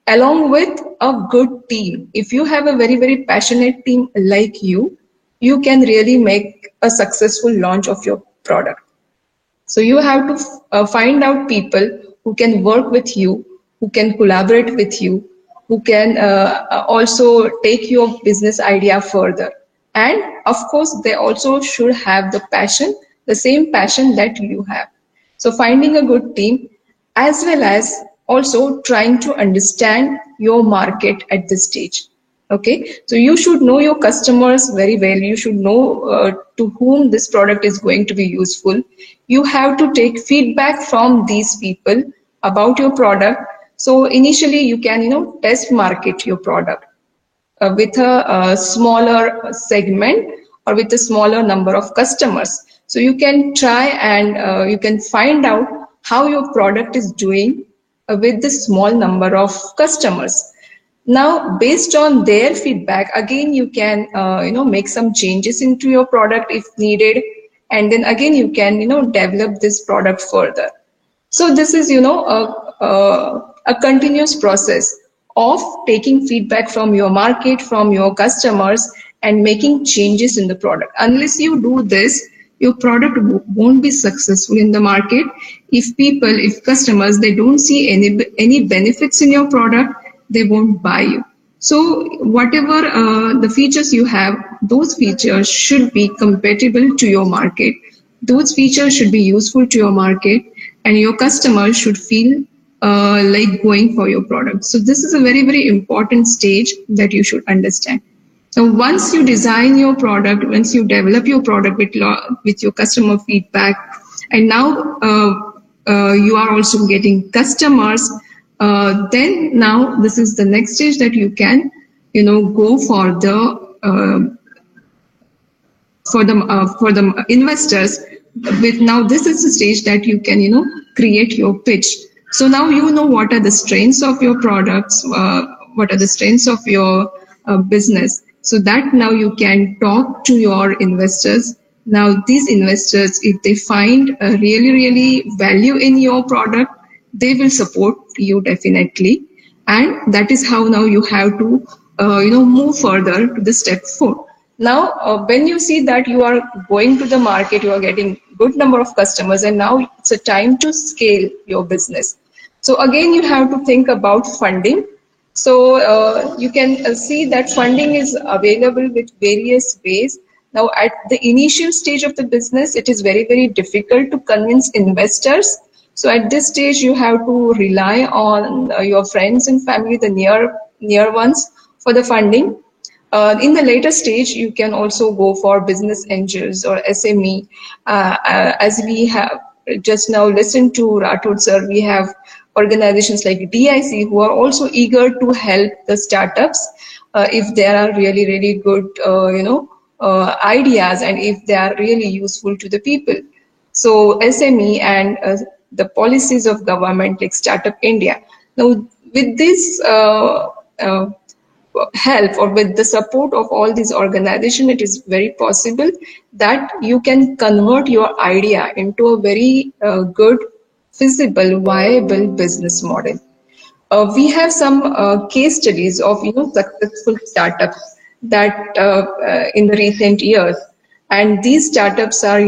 along with a good team. If you have a very, very passionate team like you can really make a successful launch of your product. So you have to find out people who can work with you, who can collaborate with you, who can also take your business idea further. And of course, they also should have the passion, the same passion that you have. So finding a good team, as well as also trying to understand your market at this stage. Okay, so you should know your customers very well. You should know to whom this product is going to be useful. You have to take feedback from these people about your product. So initially you can, test market your product with a smaller segment or with a smaller number of customers. So you can try and you can find out how your product is doing with this small number of customers. Now, based on their feedback, again, you can, make some changes into your product if needed. And then again, you can, develop this product further. So this is, a continuous process of taking feedback from your market, from your customers, and making changes in the product. Unless you do this, your product won't be successful in the market. If customers, they don't see any benefits in your product, they won't buy you. So whatever the features you have, those features should be compatible to your market. Those features should be useful to your market, and your customers should feel like going for your product. So this is a very, very important stage that you should understand. So once you design your product, once you develop your product with your customer feedback, and now you are also getting customers, then now this is the next stage that you can, go for the investors. With now this is the stage that you can, create your pitch. So now you know what are the strengths of your products, what are the strengths of your business. So that now you can talk to your investors. Now these investors, if they find really, really value in your product, they will support you definitely. And that is how now you have to, move further to the step 4. Now, when you see that you are going to the market, you are getting good number of customers, and now it's a time to scale your business. So again, you have to think about funding. So you can see that funding is available with various ways. Now, at the initial stage of the business, it is very, very difficult to convince investors. So at this stage, you have to rely on your friends and family, the near ones, for the funding. In the later stage, you can also go for business angels or SME. As we have just now listened to Rathod sir, we have organizations like DIC who are also eager to help the startups if there are really, really good, ideas, and if they are really useful to the people. So SME and the policies of government like Startup India. Now, with this help or with the support of all these organizations, it is very possible that you can convert your idea into a very good, feasible, viable business model. We have some case studies of successful startups that in the recent years, and these startups are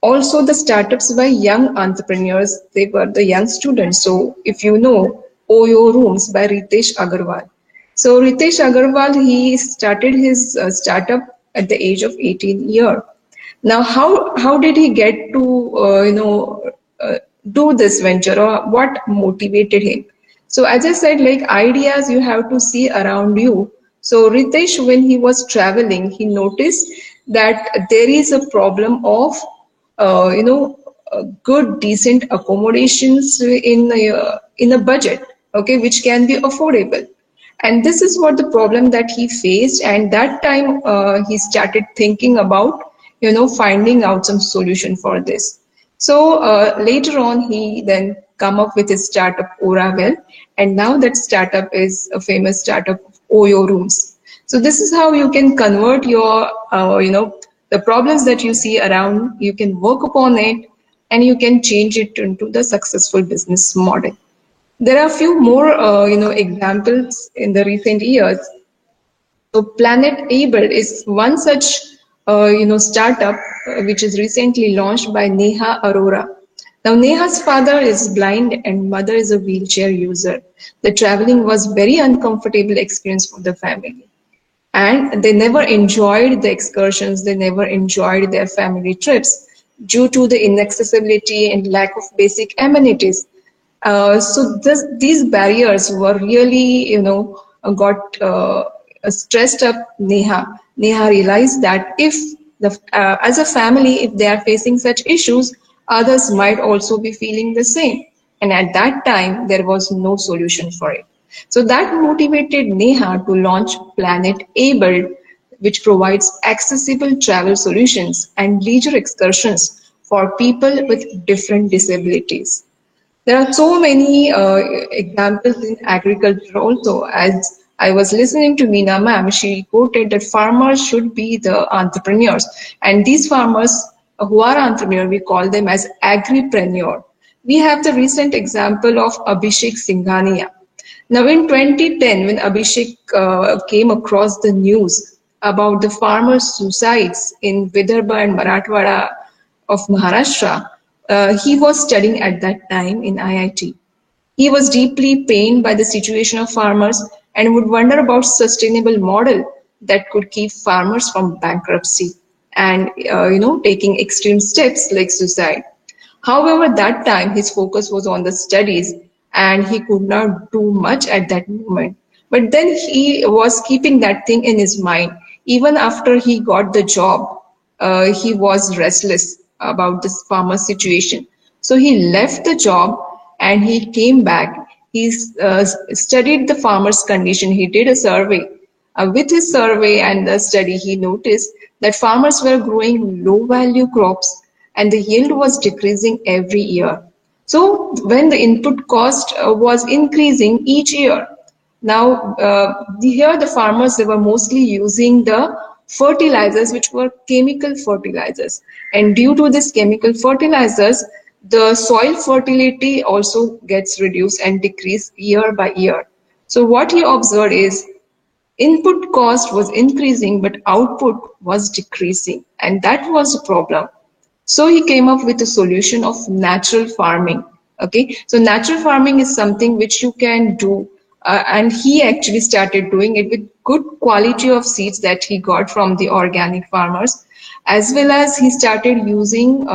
also the startups by young entrepreneurs. They were the young students. So if you know Oyo Rooms by Ritesh Agarwal. So Ritesh Agarwal, he started his startup at the age of 18 years. Now, how did he get to do this venture, or what motivated him? So as I said, like ideas you have to see around you. So Ritesh, when he was traveling, he noticed that there is a problem of good, decent accommodations in a budget, okay, which can be affordable. And this is what the problem that he faced. And that time he started thinking about, finding out some solution for this. So later on, he then come up with his startup Oravel. And now that startup is a famous startup of Oyo Rooms. So this is how you can convert your, the problems that you see around, you can work upon it, and you can change it into the successful business model. There are a few more, examples in the recent years. So Planet Able is one such, startup which is recently launched by Neha Arora. Now, Neha's father is blind and mother is a wheelchair user. The traveling was very uncomfortable experience for the family. And they never enjoyed the excursions, they never enjoyed their family trips due to the inaccessibility and lack of basic amenities. So these barriers were really, got stressed up Neha. Neha realized that if as a family, if they are facing such issues, others might also be feeling the same. And at that time, there was no solution for it. So that motivated Neha to launch Planet Able, which provides accessible travel solutions and leisure excursions for people with different disabilities. There are so many examples in agriculture also. As I was listening to Meena ma'am, she quoted that farmers should be the entrepreneurs. And these farmers who are entrepreneurs, we call them as agripreneur. We have the recent example of Abhishek Singhania. Now in 2010, when Abhishek came across the news about the farmers' suicides in Vidarbha and Marathwada of Maharashtra, he was studying at that time in IIT. He was deeply pained by the situation of farmers, and would wonder about sustainable model that could keep farmers from bankruptcy and taking extreme steps like suicide. However, that time his focus was on the studies and he could not do much at that moment. But then he was keeping that thing in his mind. Even after he got the job, he was restless about this farmer situation. So he left the job and he came back. He studied the farmer's condition. He did a survey. With his survey and the study, he noticed that farmers were growing low-value crops and the yield was decreasing every year. So when the input cost was increasing each year, now here the farmers, they were mostly using the fertilizers which were chemical fertilizers, and due to this chemical fertilizers, the soil fertility also gets reduced and decreased year by year. So what he observed is input cost was increasing but output was decreasing, and that was a problem. So he came up with a solution of natural farming. Okay, so natural farming is something which you can do, and he actually started doing it with good quality of seeds that he got from the organic farmers, as well as he started using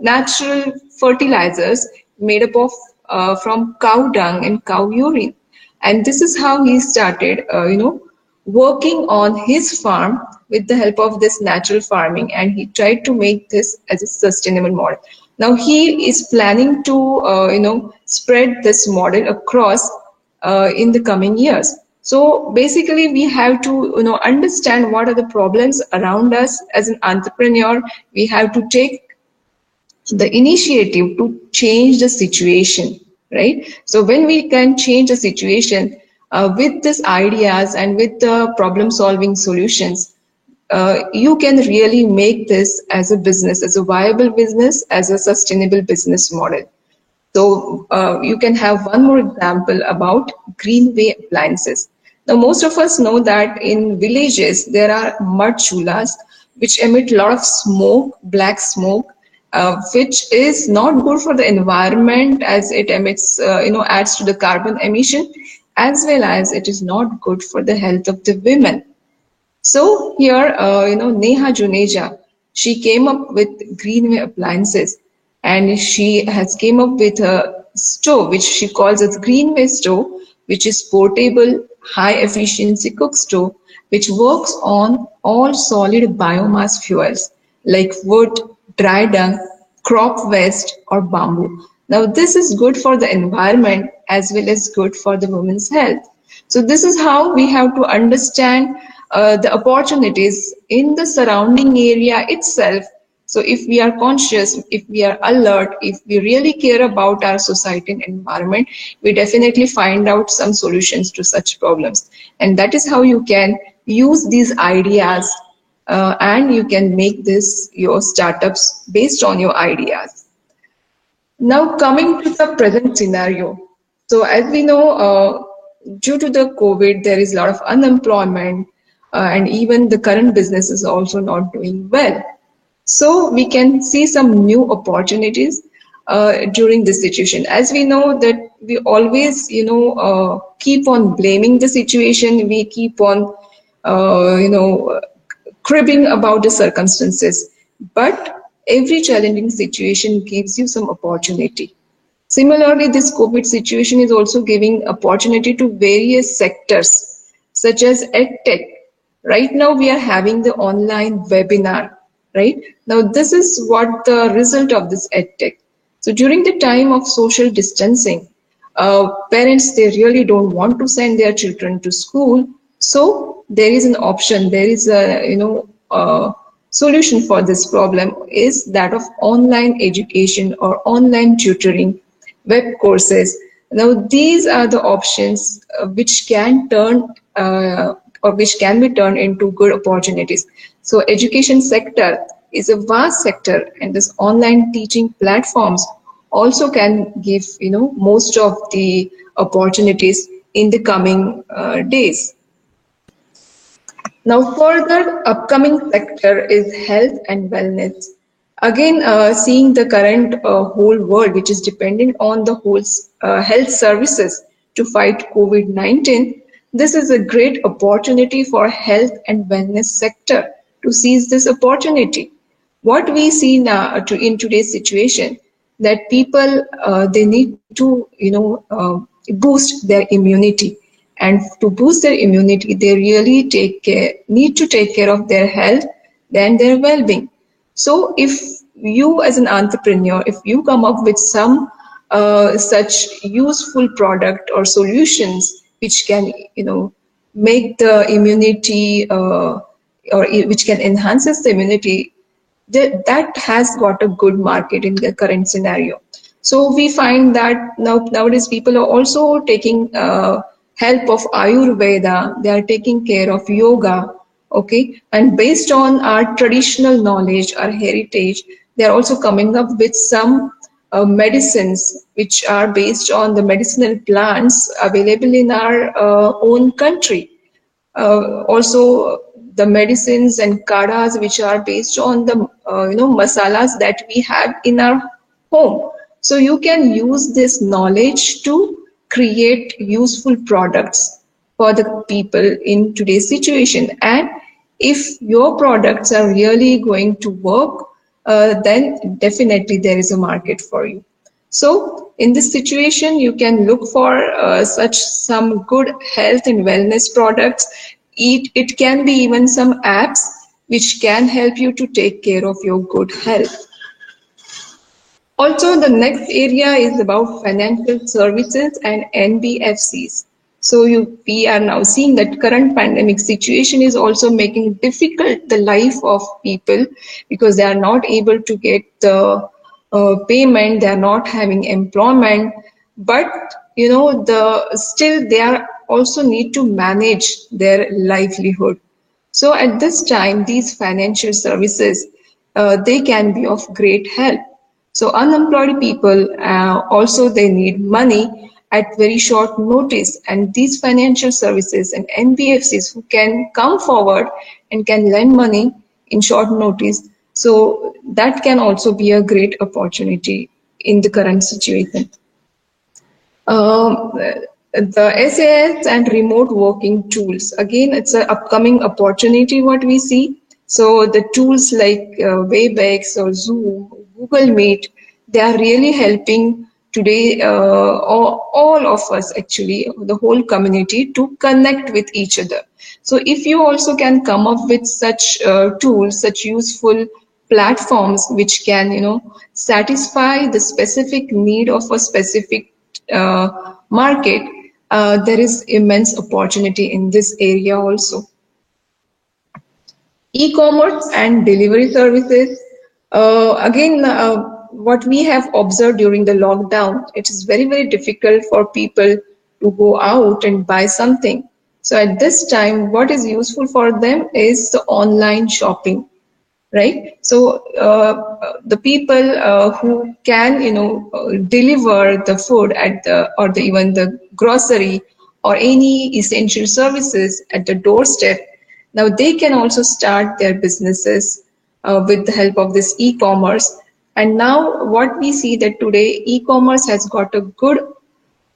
natural fertilizers made up of from cow dung and cow urine. And this is how he started working on his farm with the help of this natural farming, and he tried to make this as a sustainable model. Now he is planning to spread this model across in the coming years. So basically we have to understand what are the problems around us. As an entrepreneur, we have to take the initiative to change the situation, right? So when we can change the situation with these ideas and with the problem solving solutions, you can really make this as a business, as a viable business, as a sustainable business model. So you can have one more example about greenway appliances. Now most of us know that in villages there are mud chulas which emit a lot of smoke, black smoke, which is not good for the environment, as it emits, adds to the carbon emission, as well as it is not good for the health of the women. So here, Neha Juneja, she came up with greenway appliances, and she has came up with a stove which she calls as greenway stove, which is portable, high efficiency cook stove, which works on all solid biomass fuels like wood, dry dung, crop waste or bamboo. Now this is good for the environment as well as good for the women's health. So this is how we have to understand the opportunities in the surrounding area itself. So if we are conscious, if we are alert, if we really care about our society and environment, we definitely find out some solutions to such problems. And that is how you can use these ideas and you can make this your startups based on your ideas. Now coming to the present scenario. So as we know, due to the COVID, there is a lot of unemployment and even the current business is also not doing well. So we can see some new opportunities during this situation. As we know that we always, keep on blaming the situation. We keep on, cribbing about the circumstances. But every challenging situation gives you some opportunity. Similarly, this COVID situation is also giving opportunity to various sectors, such as EdTech. Right now, we are having the online webinar. Right now, this is what the result of this EdTech. So during the time of social distancing, parents, they really don't want to send their children to school. So there is an option, there is a solution for this problem, is that of online education or online tutoring, web courses. Now these are the options which can turn or which can be turned into good opportunities. So education sector is a vast sector, and this online teaching platforms also can give most of the opportunities in the coming days. Now further upcoming sector is health and wellness. Again, seeing the current whole world, which is dependent on the whole health services to fight COVID-19. this is a great opportunity for health and wellness sector to seize this opportunity. What we see now in today's situation, that people they need to boost their immunity, and to boost their immunity they really need to take care of their health and their well-being. So if you as an entrepreneur, if you come up with some such useful product or solutions which can make the immunity or which can enhance the immunity, that has got a good market in the current scenario. So we find that nowadays people are also taking help of Ayurveda, they are taking care of yoga, okay, and based on our traditional knowledge, our heritage, they are also coming up with some medicines which are based on the medicinal plants available in our own country. Also the medicines and kadhas which are based on the masalas that we have in our home. So you can use this knowledge to create useful products for the people in today's situation. And if your products are really going to work, then definitely there is a market for you. So in this situation, you can look for some good health and wellness products. It can be even some apps which can help you to take care of your good health. Also, the next area is about financial services and NBFCs. So we are now seeing that current pandemic situation is also making difficult the life of people, because they are not able to get the payment, they are not having employment, but still they are also need to manage their livelihood. So at this time, these financial services, they can be of great help. So unemployed people also they need money at very short notice, and these financial services and NBFCs who can come forward and can lend money in short notice, so that can also be a great opportunity in the current situation. The SAS and remote working tools, again it's an upcoming opportunity what we see. So the tools like Webex or Zoom, Google Meet, they are really helping today all of us, actually the whole community, to connect with each other. So if you also can come up with such tools, such useful platforms which can satisfy the specific need of a specific market, there is immense opportunity in this area also. E-commerce and delivery services, again what we have observed during the lockdown, it is very, very difficult for people to go out and buy something. So at this time, what is useful for them is the online shopping, right? So the people who can, deliver the food at even the grocery or any essential services at the doorstep, now they can also start their businesses with the help of this e-commerce. And now what we see that today e-commerce has got a good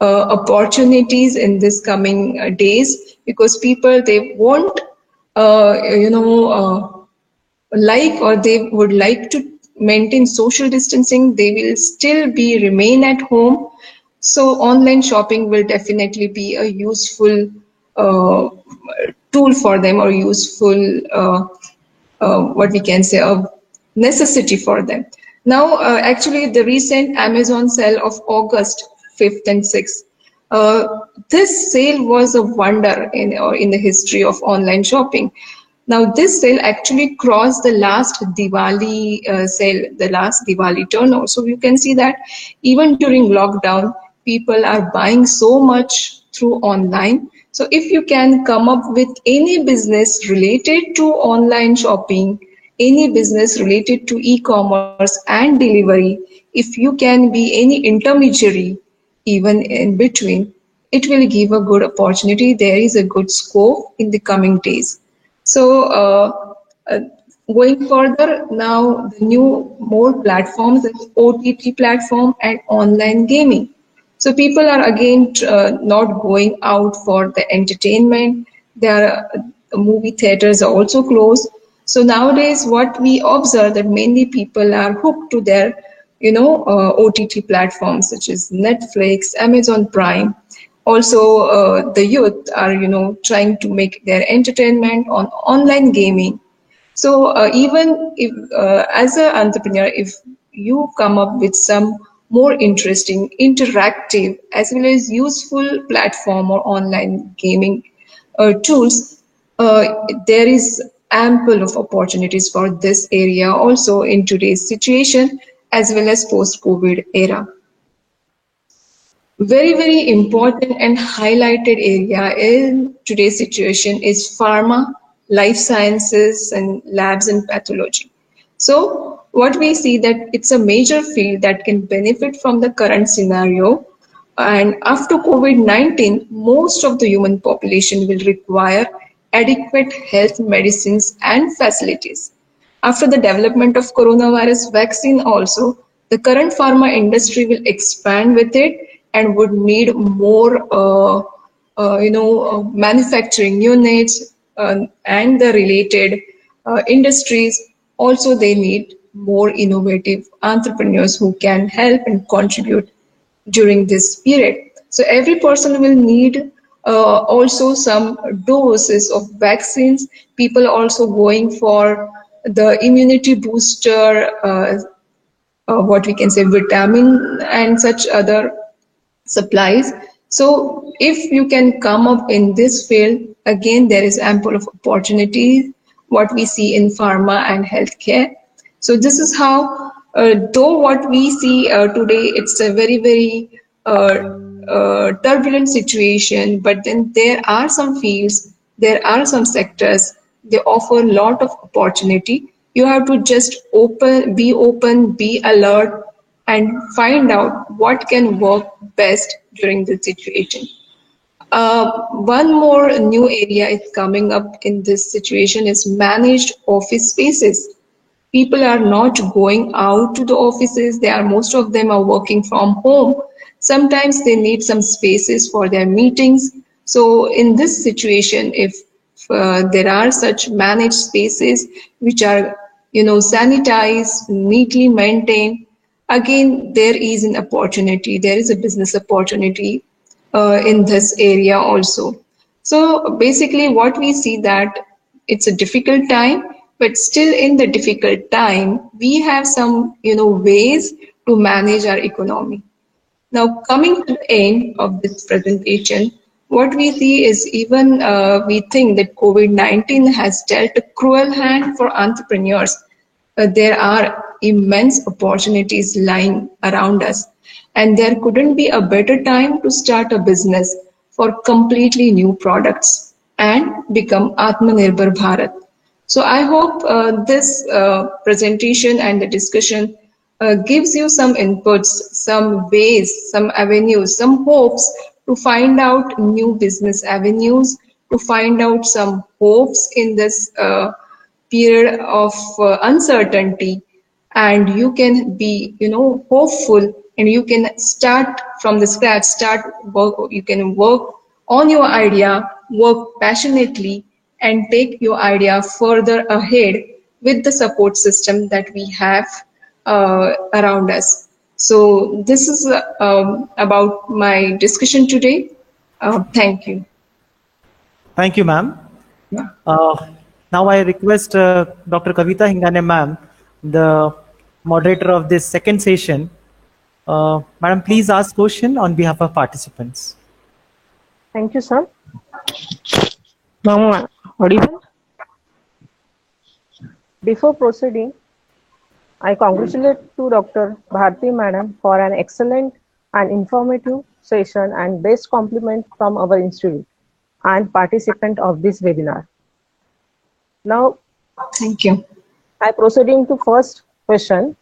opportunities in this coming days, because people, they won't they would like to maintain social distancing, they will still remain at home. So online shopping will definitely be a useful tool for them, or useful what we can say, a necessity for them. Now, actually, the recent Amazon sale of August 5th and 6th, this sale was a wonder in the history of online shopping. Now, this sale actually crossed the last Diwali sale, the last Diwali turnover. So you can see that even during lockdown, people are buying so much through online. So if you can come up with any business related to online shopping, any business related to e-commerce and delivery, if you can be any intermediary even in between, it will give a good opportunity. There is a good scope in the coming days. So going further, now the more platforms, OTT platform and online gaming. So people are again not going out for the entertainment. Movie theaters are also closed. So nowadays, what we observe that mainly people are hooked to their, OTT platforms such as Netflix, Amazon Prime. Also, the youth are, trying to make their entertainment on online gaming. So even if, as an entrepreneur, if you come up with some more interesting, interactive, as well as useful platform or online gaming tools, there is ample of opportunities for this area also in today's situation as well as post-COVID era. Very, very important and highlighted area in today's situation is pharma, life sciences, and labs and pathology. So what we see that it's a major field that can benefit from the current scenario. And after COVID-19, most of the human population will require adequate health medicines and facilities. After the development of coronavirus vaccine also, the current pharma industry will expand with it and would need more, manufacturing units and the related industries. Also, they need more innovative entrepreneurs who can help and contribute during this period. So every person will need also some doses of vaccines. People also going for the immunity booster, what we can say, vitamin and such other supplies. So if you can come up in this field, again, there is ample of opportunities, what we see in pharma and healthcare. So this is how, though what we see today, it's a very, very turbulent situation, but then there are some fields, there are some sectors, they offer a lot of opportunity. You have to just be open, be alert, and find out what can work best during the situation. One more new area is coming up in this situation is managed office spaces. People are not going out to the offices. Most of them are working from home. Sometimes they need some spaces for their meetings. So in this situation, if there are such managed spaces which are, sanitized, neatly maintained, again, there is an opportunity. There is a business opportunity in this area also. So basically what we see that it's a difficult time, but still in the difficult time, we have some, ways to manage our economy. Now, coming to the end of this presentation, what we see is even we think that COVID-19 has dealt a cruel hand for entrepreneurs. There are immense opportunities lying around us, and there couldn't be a better time to start a business for completely new products and become Atmanirbhar Bharat. So I hope this presentation and the discussion gives you some inputs, some ways, some avenues, some hopes to find out new business avenues, to find out some hopes in this period of uncertainty, and you can be, hopeful, and you can start from the scratch, you can work on your idea, work passionately, and take your idea further ahead with the support system that we have around us. So this is about my discussion today. Thank you. Thank you, ma'am. Yeah. Now I request Dr. Kavita Hingane ma'am, the moderator of this second session. Madam, please ask question on behalf of participants. Thank you, sir. Ma'am, audible? Before proceeding, I congratulate to Dr. Bharti Madam for an excellent and informative session and best compliment from our institute and participant of this webinar. Now, thank you. I proceeding to first question.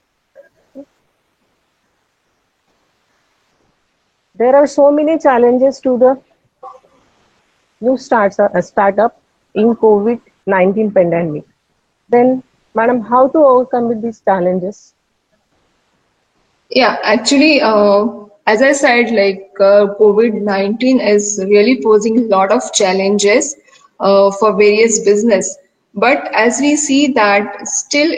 There are so many challenges to the new startup in COVID-19 pandemic. Then, Madam, how to overcome with these challenges? Yeah, actually, as I said, like COVID-19 is really posing a lot of challenges for various business. But as we see that still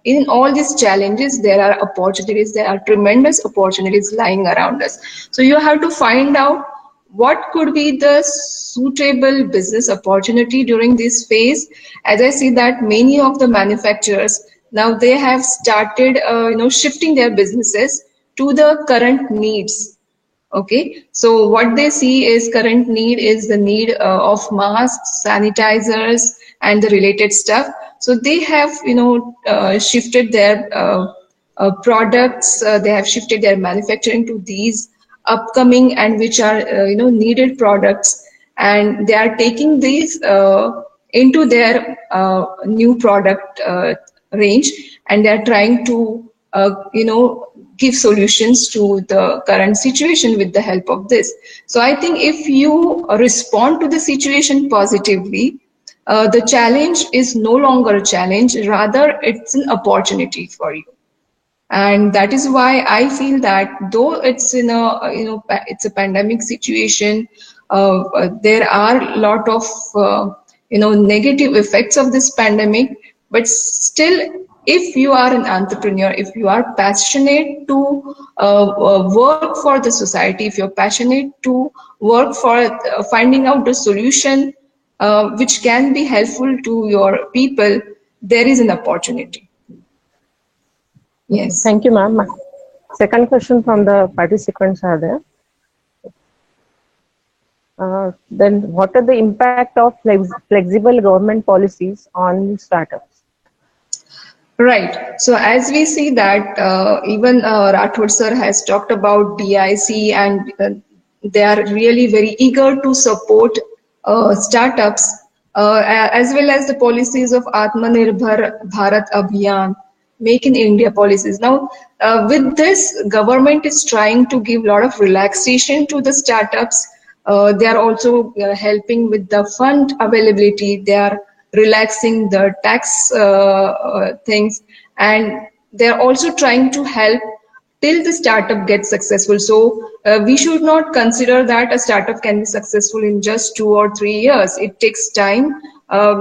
in all these challenges, there are opportunities, there are tremendous opportunities lying around us. So you have to find out what could be the suitable business opportunity during this phase. As I see that many of the manufacturers, now they have started shifting their businesses to the current needs. Okay, so what they see is current need is the need of masks, sanitizers, and the related stuff. So they have shifted their products. They have shifted their manufacturing to these upcoming and which are needed products, and they are taking these into their new product range, and they are trying to give solutions to the current situation with the help of this. So I think if you respond to the situation positively, the challenge is no longer a challenge, rather it's an opportunity for you. And that is why I feel that though it's in a it's a pandemic situation, there are a lot of negative effects of this pandemic, but still, if you are an entrepreneur, if you are passionate to work for the society, if you're passionate to work for finding out the solution which can be helpful to your people, there is an opportunity. Yes. Thank you, ma'am. Second question from the participants are there. Then what are the impact of flexible government policies on startups? Right. So as we see that even Rathod sir has talked about DIC, and they are really very eager to support startups as well as the policies of Atmanirbhar Bharat Abhiyan, Make in India policies. Now, with this, government is trying to give a lot of relaxation to the startups. They are also helping with the fund availability. They are relaxing the tax things, and they're also trying to help till the startup gets successful. So we should not consider that a startup can be successful in just 2 or 3 years. It takes time,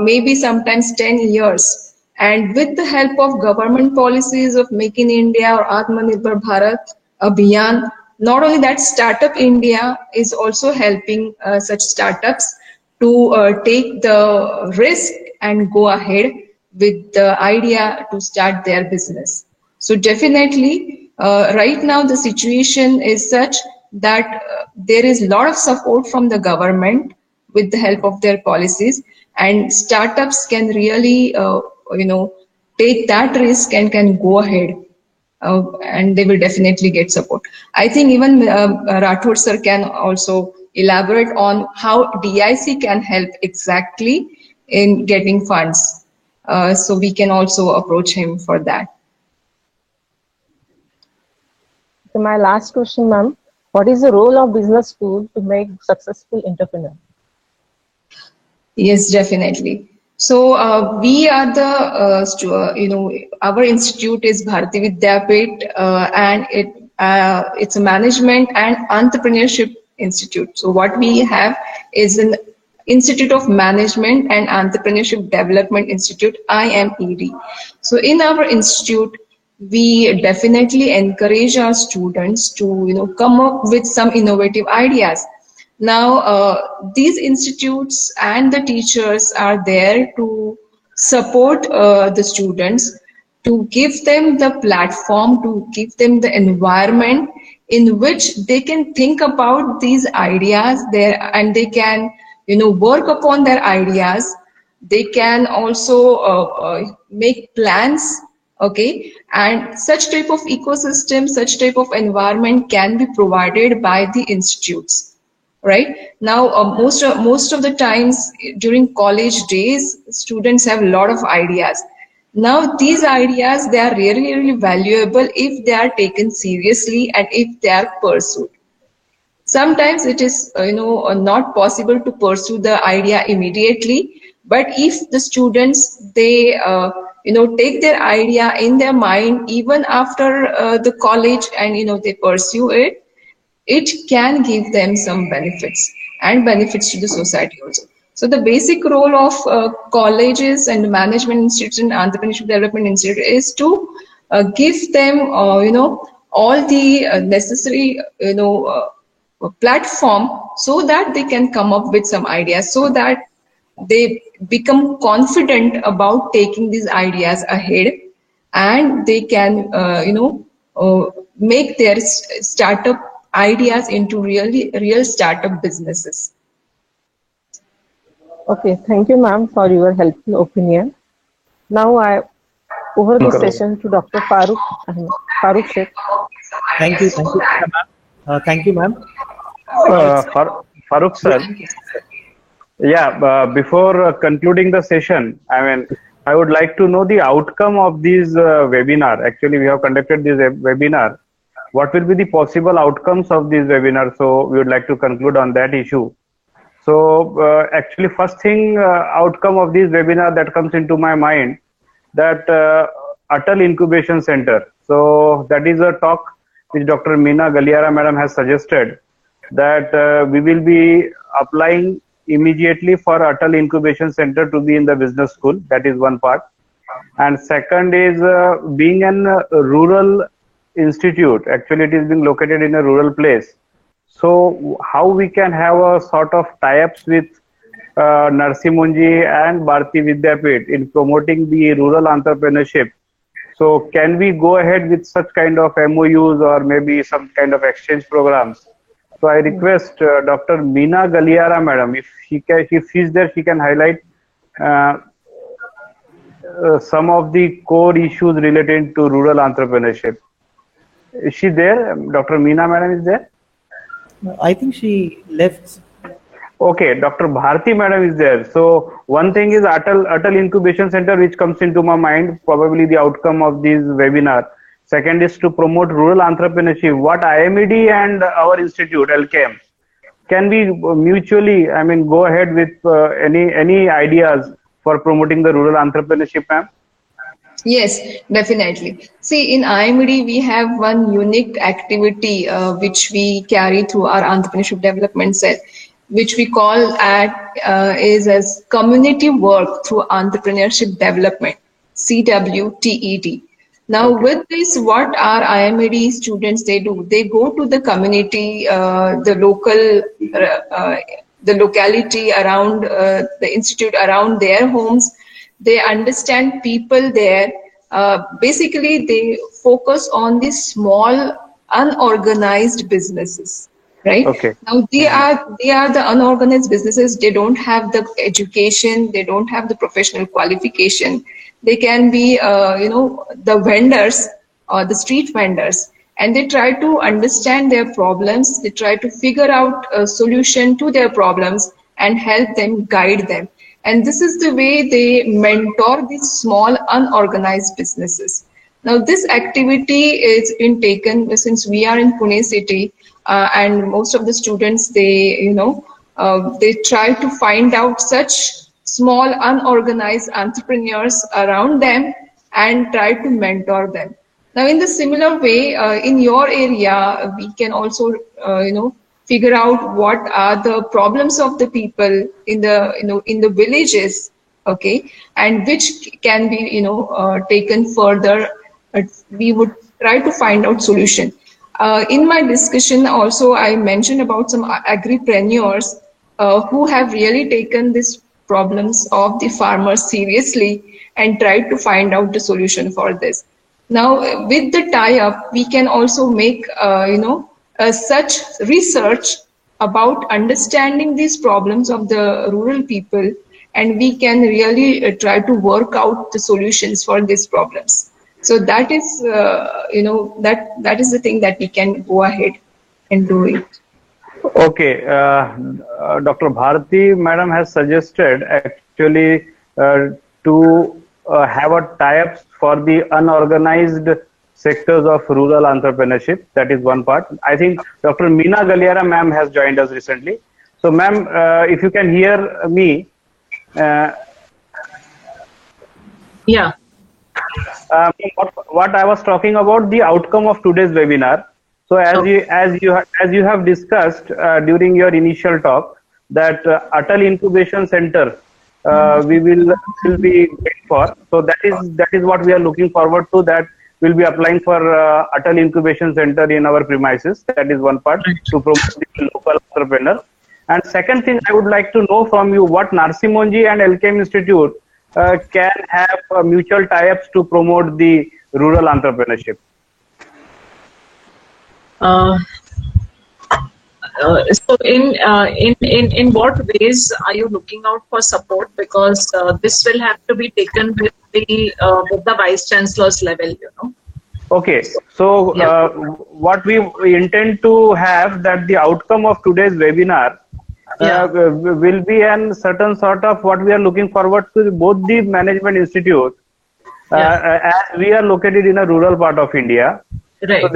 maybe sometimes 10 years. And with the help of government policies of Make in India or Atmanirbhar Bharat Abhiyan, not only that, Startup India is also helping such startups to take the risk and go ahead with the idea to start their business. So definitely, right now the situation is such that there is a lot of support from the government with the help of their policies, and startups can really take that risk and can go ahead, and they will definitely get support. I think even Rathod sir can also elaborate on how DIC can help exactly in getting funds. So we can also approach him for that. So my last question, ma'am, what is the role of business school to make successful entrepreneur? Yes, definitely. So we are the, our institute is Bharati Vidyapit, and it's a management and entrepreneurship institute. So what we have is an Institute of Management and Entrepreneurship Development Institute, IMED. So in our institute, we definitely encourage our students to come up with some innovative ideas. Now, these institutes and the teachers are there to support the students, to give them the platform, to give them the environment in which they can think about these ideas there, and they can work upon their ideas. They can also make plans, okay, and such type of ecosystem, such type of environment can be provided by the institutes. Right now, most of the times during college days, students have a lot of ideas. Now, these ideas, they are really, really valuable if they are taken seriously and if they are pursued. Sometimes it is, not possible to pursue the idea immediately, but if the students, they take their idea in their mind even after the college and they pursue it, it can give them some benefits and benefits to the society also. So the basic role of colleges and management institutes and entrepreneurship development institute is to give them all the necessary platform so that they can come up with some ideas, so that they become confident about taking these ideas ahead, and they can make their startup ideas into real startup businesses. Okay, thank you, ma'am, for your helpful opinion. Now I over the session to Dr. Farooq Sheikh. Thank you, ma'am. Thank you, ma'am. Farooq sir. Yeah, before concluding the session, I would like to know the outcome of this webinar. Actually, we have conducted this webinar. What will be the possible outcomes of this webinar? So we would like to conclude on that issue. So actually, first thing, outcome of this webinar that comes into my mind, that Atal Incubation Center. So that is a talk which Dr. Meena Galiara madam has suggested, that we will be applying immediately for Atal Incubation Center to be in the business school. That is one part. And second is being an rural institute. Actually, it is being located in a rural place. So how we can have a sort of tie-ups with Narsi Monjee and Bharati Vidyapeeth in promoting the rural entrepreneurship. So can we go ahead with such kind of MOUs or maybe some kind of exchange programs? So I request Dr. Meena Galiara madam, if she's there, she can highlight some of the core issues related to rural entrepreneurship. Is she there? Dr. Meena madam is there? I think she left. Okay, Dr. Bharati madam is there. So one thing is Atal Incubation Center, which comes into my mind, probably the outcome of this webinar. Second is to promote rural entrepreneurship. What IMED and our institute, LKM, can we mutually, go ahead with any ideas for promoting the rural entrepreneurship, ma'am? Yes, definitely. See, in IMED, we have one unique activity which we carry through our entrepreneurship development cell, which we call is as community work through entrepreneurship development, CWTED. Now, with this, what our IMED students, they do, they go to the community, the locality around the institute, around their homes. They understand people there. Basically, they focus on the small, unorganized businesses, right? Okay. Now, they are the unorganized businesses. They don't have the education. They don't have the professional qualification. They can be, the vendors or the street vendors, and they try to understand their problems. They try to figure out a solution to their problems and help them, guide them. And this is the way they mentor these small, unorganized businesses. Now, this activity is been taken since we are in Pune city, and most of the students, they try to find out such small, unorganized entrepreneurs around them and try to mentor them. Now, in the similar way, in your area, we can also, figure out what are the problems of the people in the villages, okay, and which can be, taken further. We would try to find out solution. In my discussion, also, I mentioned about some agripreneurs who have really taken these problems of the farmers seriously and tried to find out the solution for this. Now, with the tie-up, we can also make, such research about understanding these problems of the rural people, and we can really try to work out the solutions for these problems. So that is, that is the thing that we can go ahead and do it. Okay, Dr. Bharati madam has suggested actually to have a tie-ups for the unorganized sectors of rural entrepreneurship. That is one part. I think Dr. Meena Galiara ma'am has joined us recently. So ma'am, if you can hear me. Yeah. what I was talking about, the outcome of today's webinar. So as you have discussed during your initial talk, that Atal Incubation Center we will be going for. So that is what we are looking forward to. That we'll be applying for Atal Incubation Center in our premises. That is one part, to promote the local entrepreneur. And second thing, I would like to know from you what Narsi Monji and LKM Institute can have mutual tie-ups to promote the rural entrepreneurship. So in what ways are you looking out for support? Because this will have to be taken with the Vice Chancellor's level, you know. Okay, so what we intend to have, that the outcome of today's webinar will be a certain sort of what we are looking forward to both the management institute, as we are located in a rural part of India. Right. So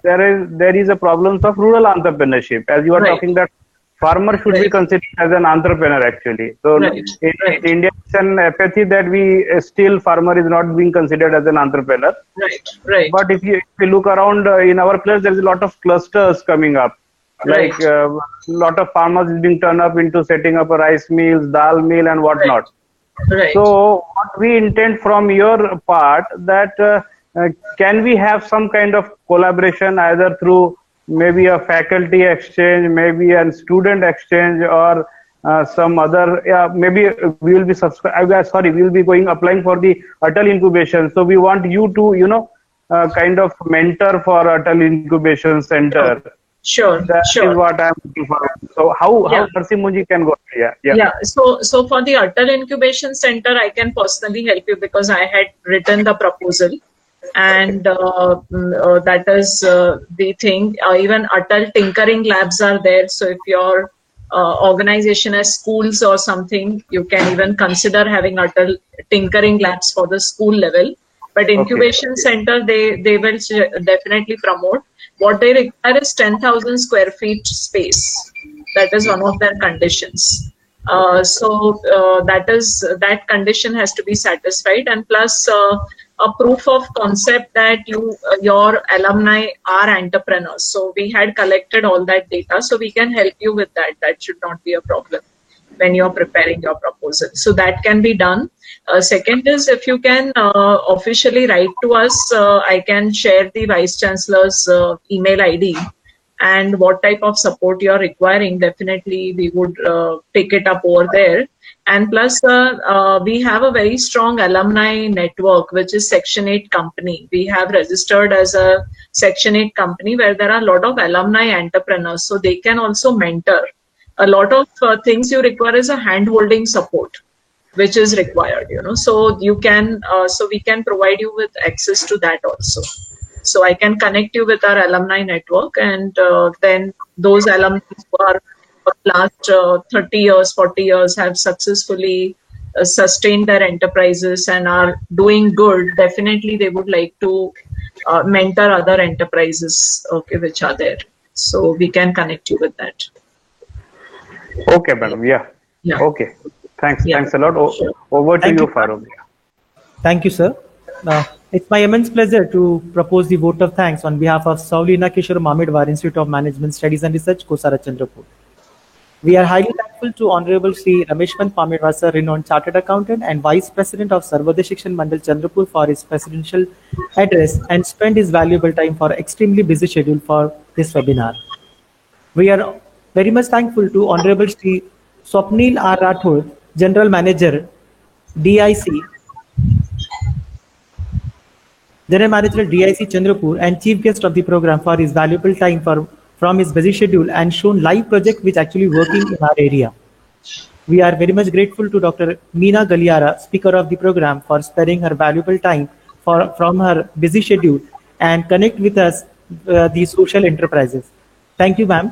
there is a problem of rural entrepreneurship, as you are talking that farmer should be considered as an entrepreneur actually. So in India, it's an apathy that still farmer is not being considered as an entrepreneur. Right. But if you look around in our place, there is a lot of clusters coming up. Like a lot of farmers is being turned up into setting up a rice mills, dal mill and whatnot. Right. So what we intend from your part, that can we have some kind of collaboration, either through maybe a faculty exchange, maybe a student exchange, or some other, maybe we will be we will be applying for the Atal Incubation. So we want you to, kind of mentor for Atal Incubation Center. Sure. That is what I'm looking for. So how Narsi Monji can go? So for the Atal Incubation Center, I can personally help you because I had written the proposal. And that is the thing. Even Atal Tinkering Labs are there. So if your organization has schools or something, you can even consider having Atal Tinkering Labs for the school level. But Incubation Center, they will definitely promote. What they require is 10,000 square feet space. That is one of their conditions. So that condition has to be satisfied, and plus a proof of concept that your alumni are entrepreneurs. So we had collected all that data, so we can help you with that. That should not be a problem when you're preparing your proposal. So that can be done. Second is, if you can officially write to us, I can share the Vice Chancellor's email ID. And what type of support you are requiring, definitely we would pick it up over there. And plus, we have a very strong alumni network, which is Section 8 company. We have registered as a Section 8 company where there are a lot of alumni entrepreneurs. So they can also mentor. A lot of things you require is a hand-holding support, which is required, So you can, so we can provide you with access to that also. So I can connect you with our alumni network, and then those alumni who are for the last 30 years, 40 years have successfully sustained their enterprises and are doing good. Definitely they would like to mentor other enterprises, which are there. So we can connect you with that. Okay, madam. Yeah. Okay. Thanks. Thanks a lot. Over to you, Farooq. Thank you, sir. It's my immense pleasure to propose the vote of thanks on behalf of Saulina Kishore Mamidwar Institute of Management Studies and Research, Kosara, Chandrapur. We are highly thankful to Honorable Sri Rameshpant Mamidwar, sir, renowned Chartered Accountant and Vice President of Sarvodaya Shikshan Mandal, Chandrapur, for his presidential address and spent his valuable time for extremely busy schedule for this webinar. We are very much thankful to Honorable Sri Swapnil R. Rathod, General Manager, DIC, General Manager, DIC, Chandrapur, and Chief Guest of the program for his valuable time from his busy schedule and shown live project which actually working in our area. We are very much grateful to Dr. Meena Galiara, Speaker of the program, for sparing her valuable time from her busy schedule and connect with us the social enterprises. Thank you, ma'am.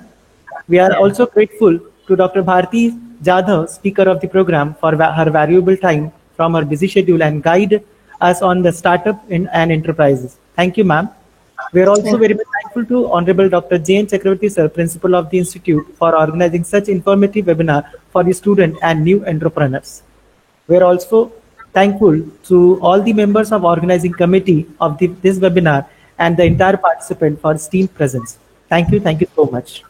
We are also grateful to Dr. Bharti Jadhav, Speaker of the program, for her valuable time from her busy schedule and guide us on the startup and enterprises. Thank you, ma'am. We are also very much thankful to Honorable Dr. J.N. Chakravarti, sir, Principal of the Institute, for organizing such informative webinar for the student and new entrepreneurs. We are also thankful to all the members of organizing committee of this webinar and the entire participant for esteemed presence. Thank you so much.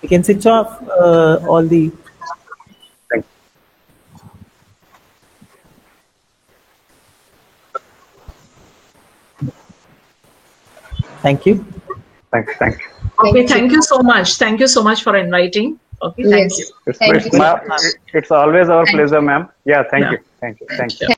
You can switch off all the. Thank you. Thank you. Okay, thank you so much. Thank you so much for inviting. Okay, thank you. It's always our pleasure, ma'am. Yeah, thank you.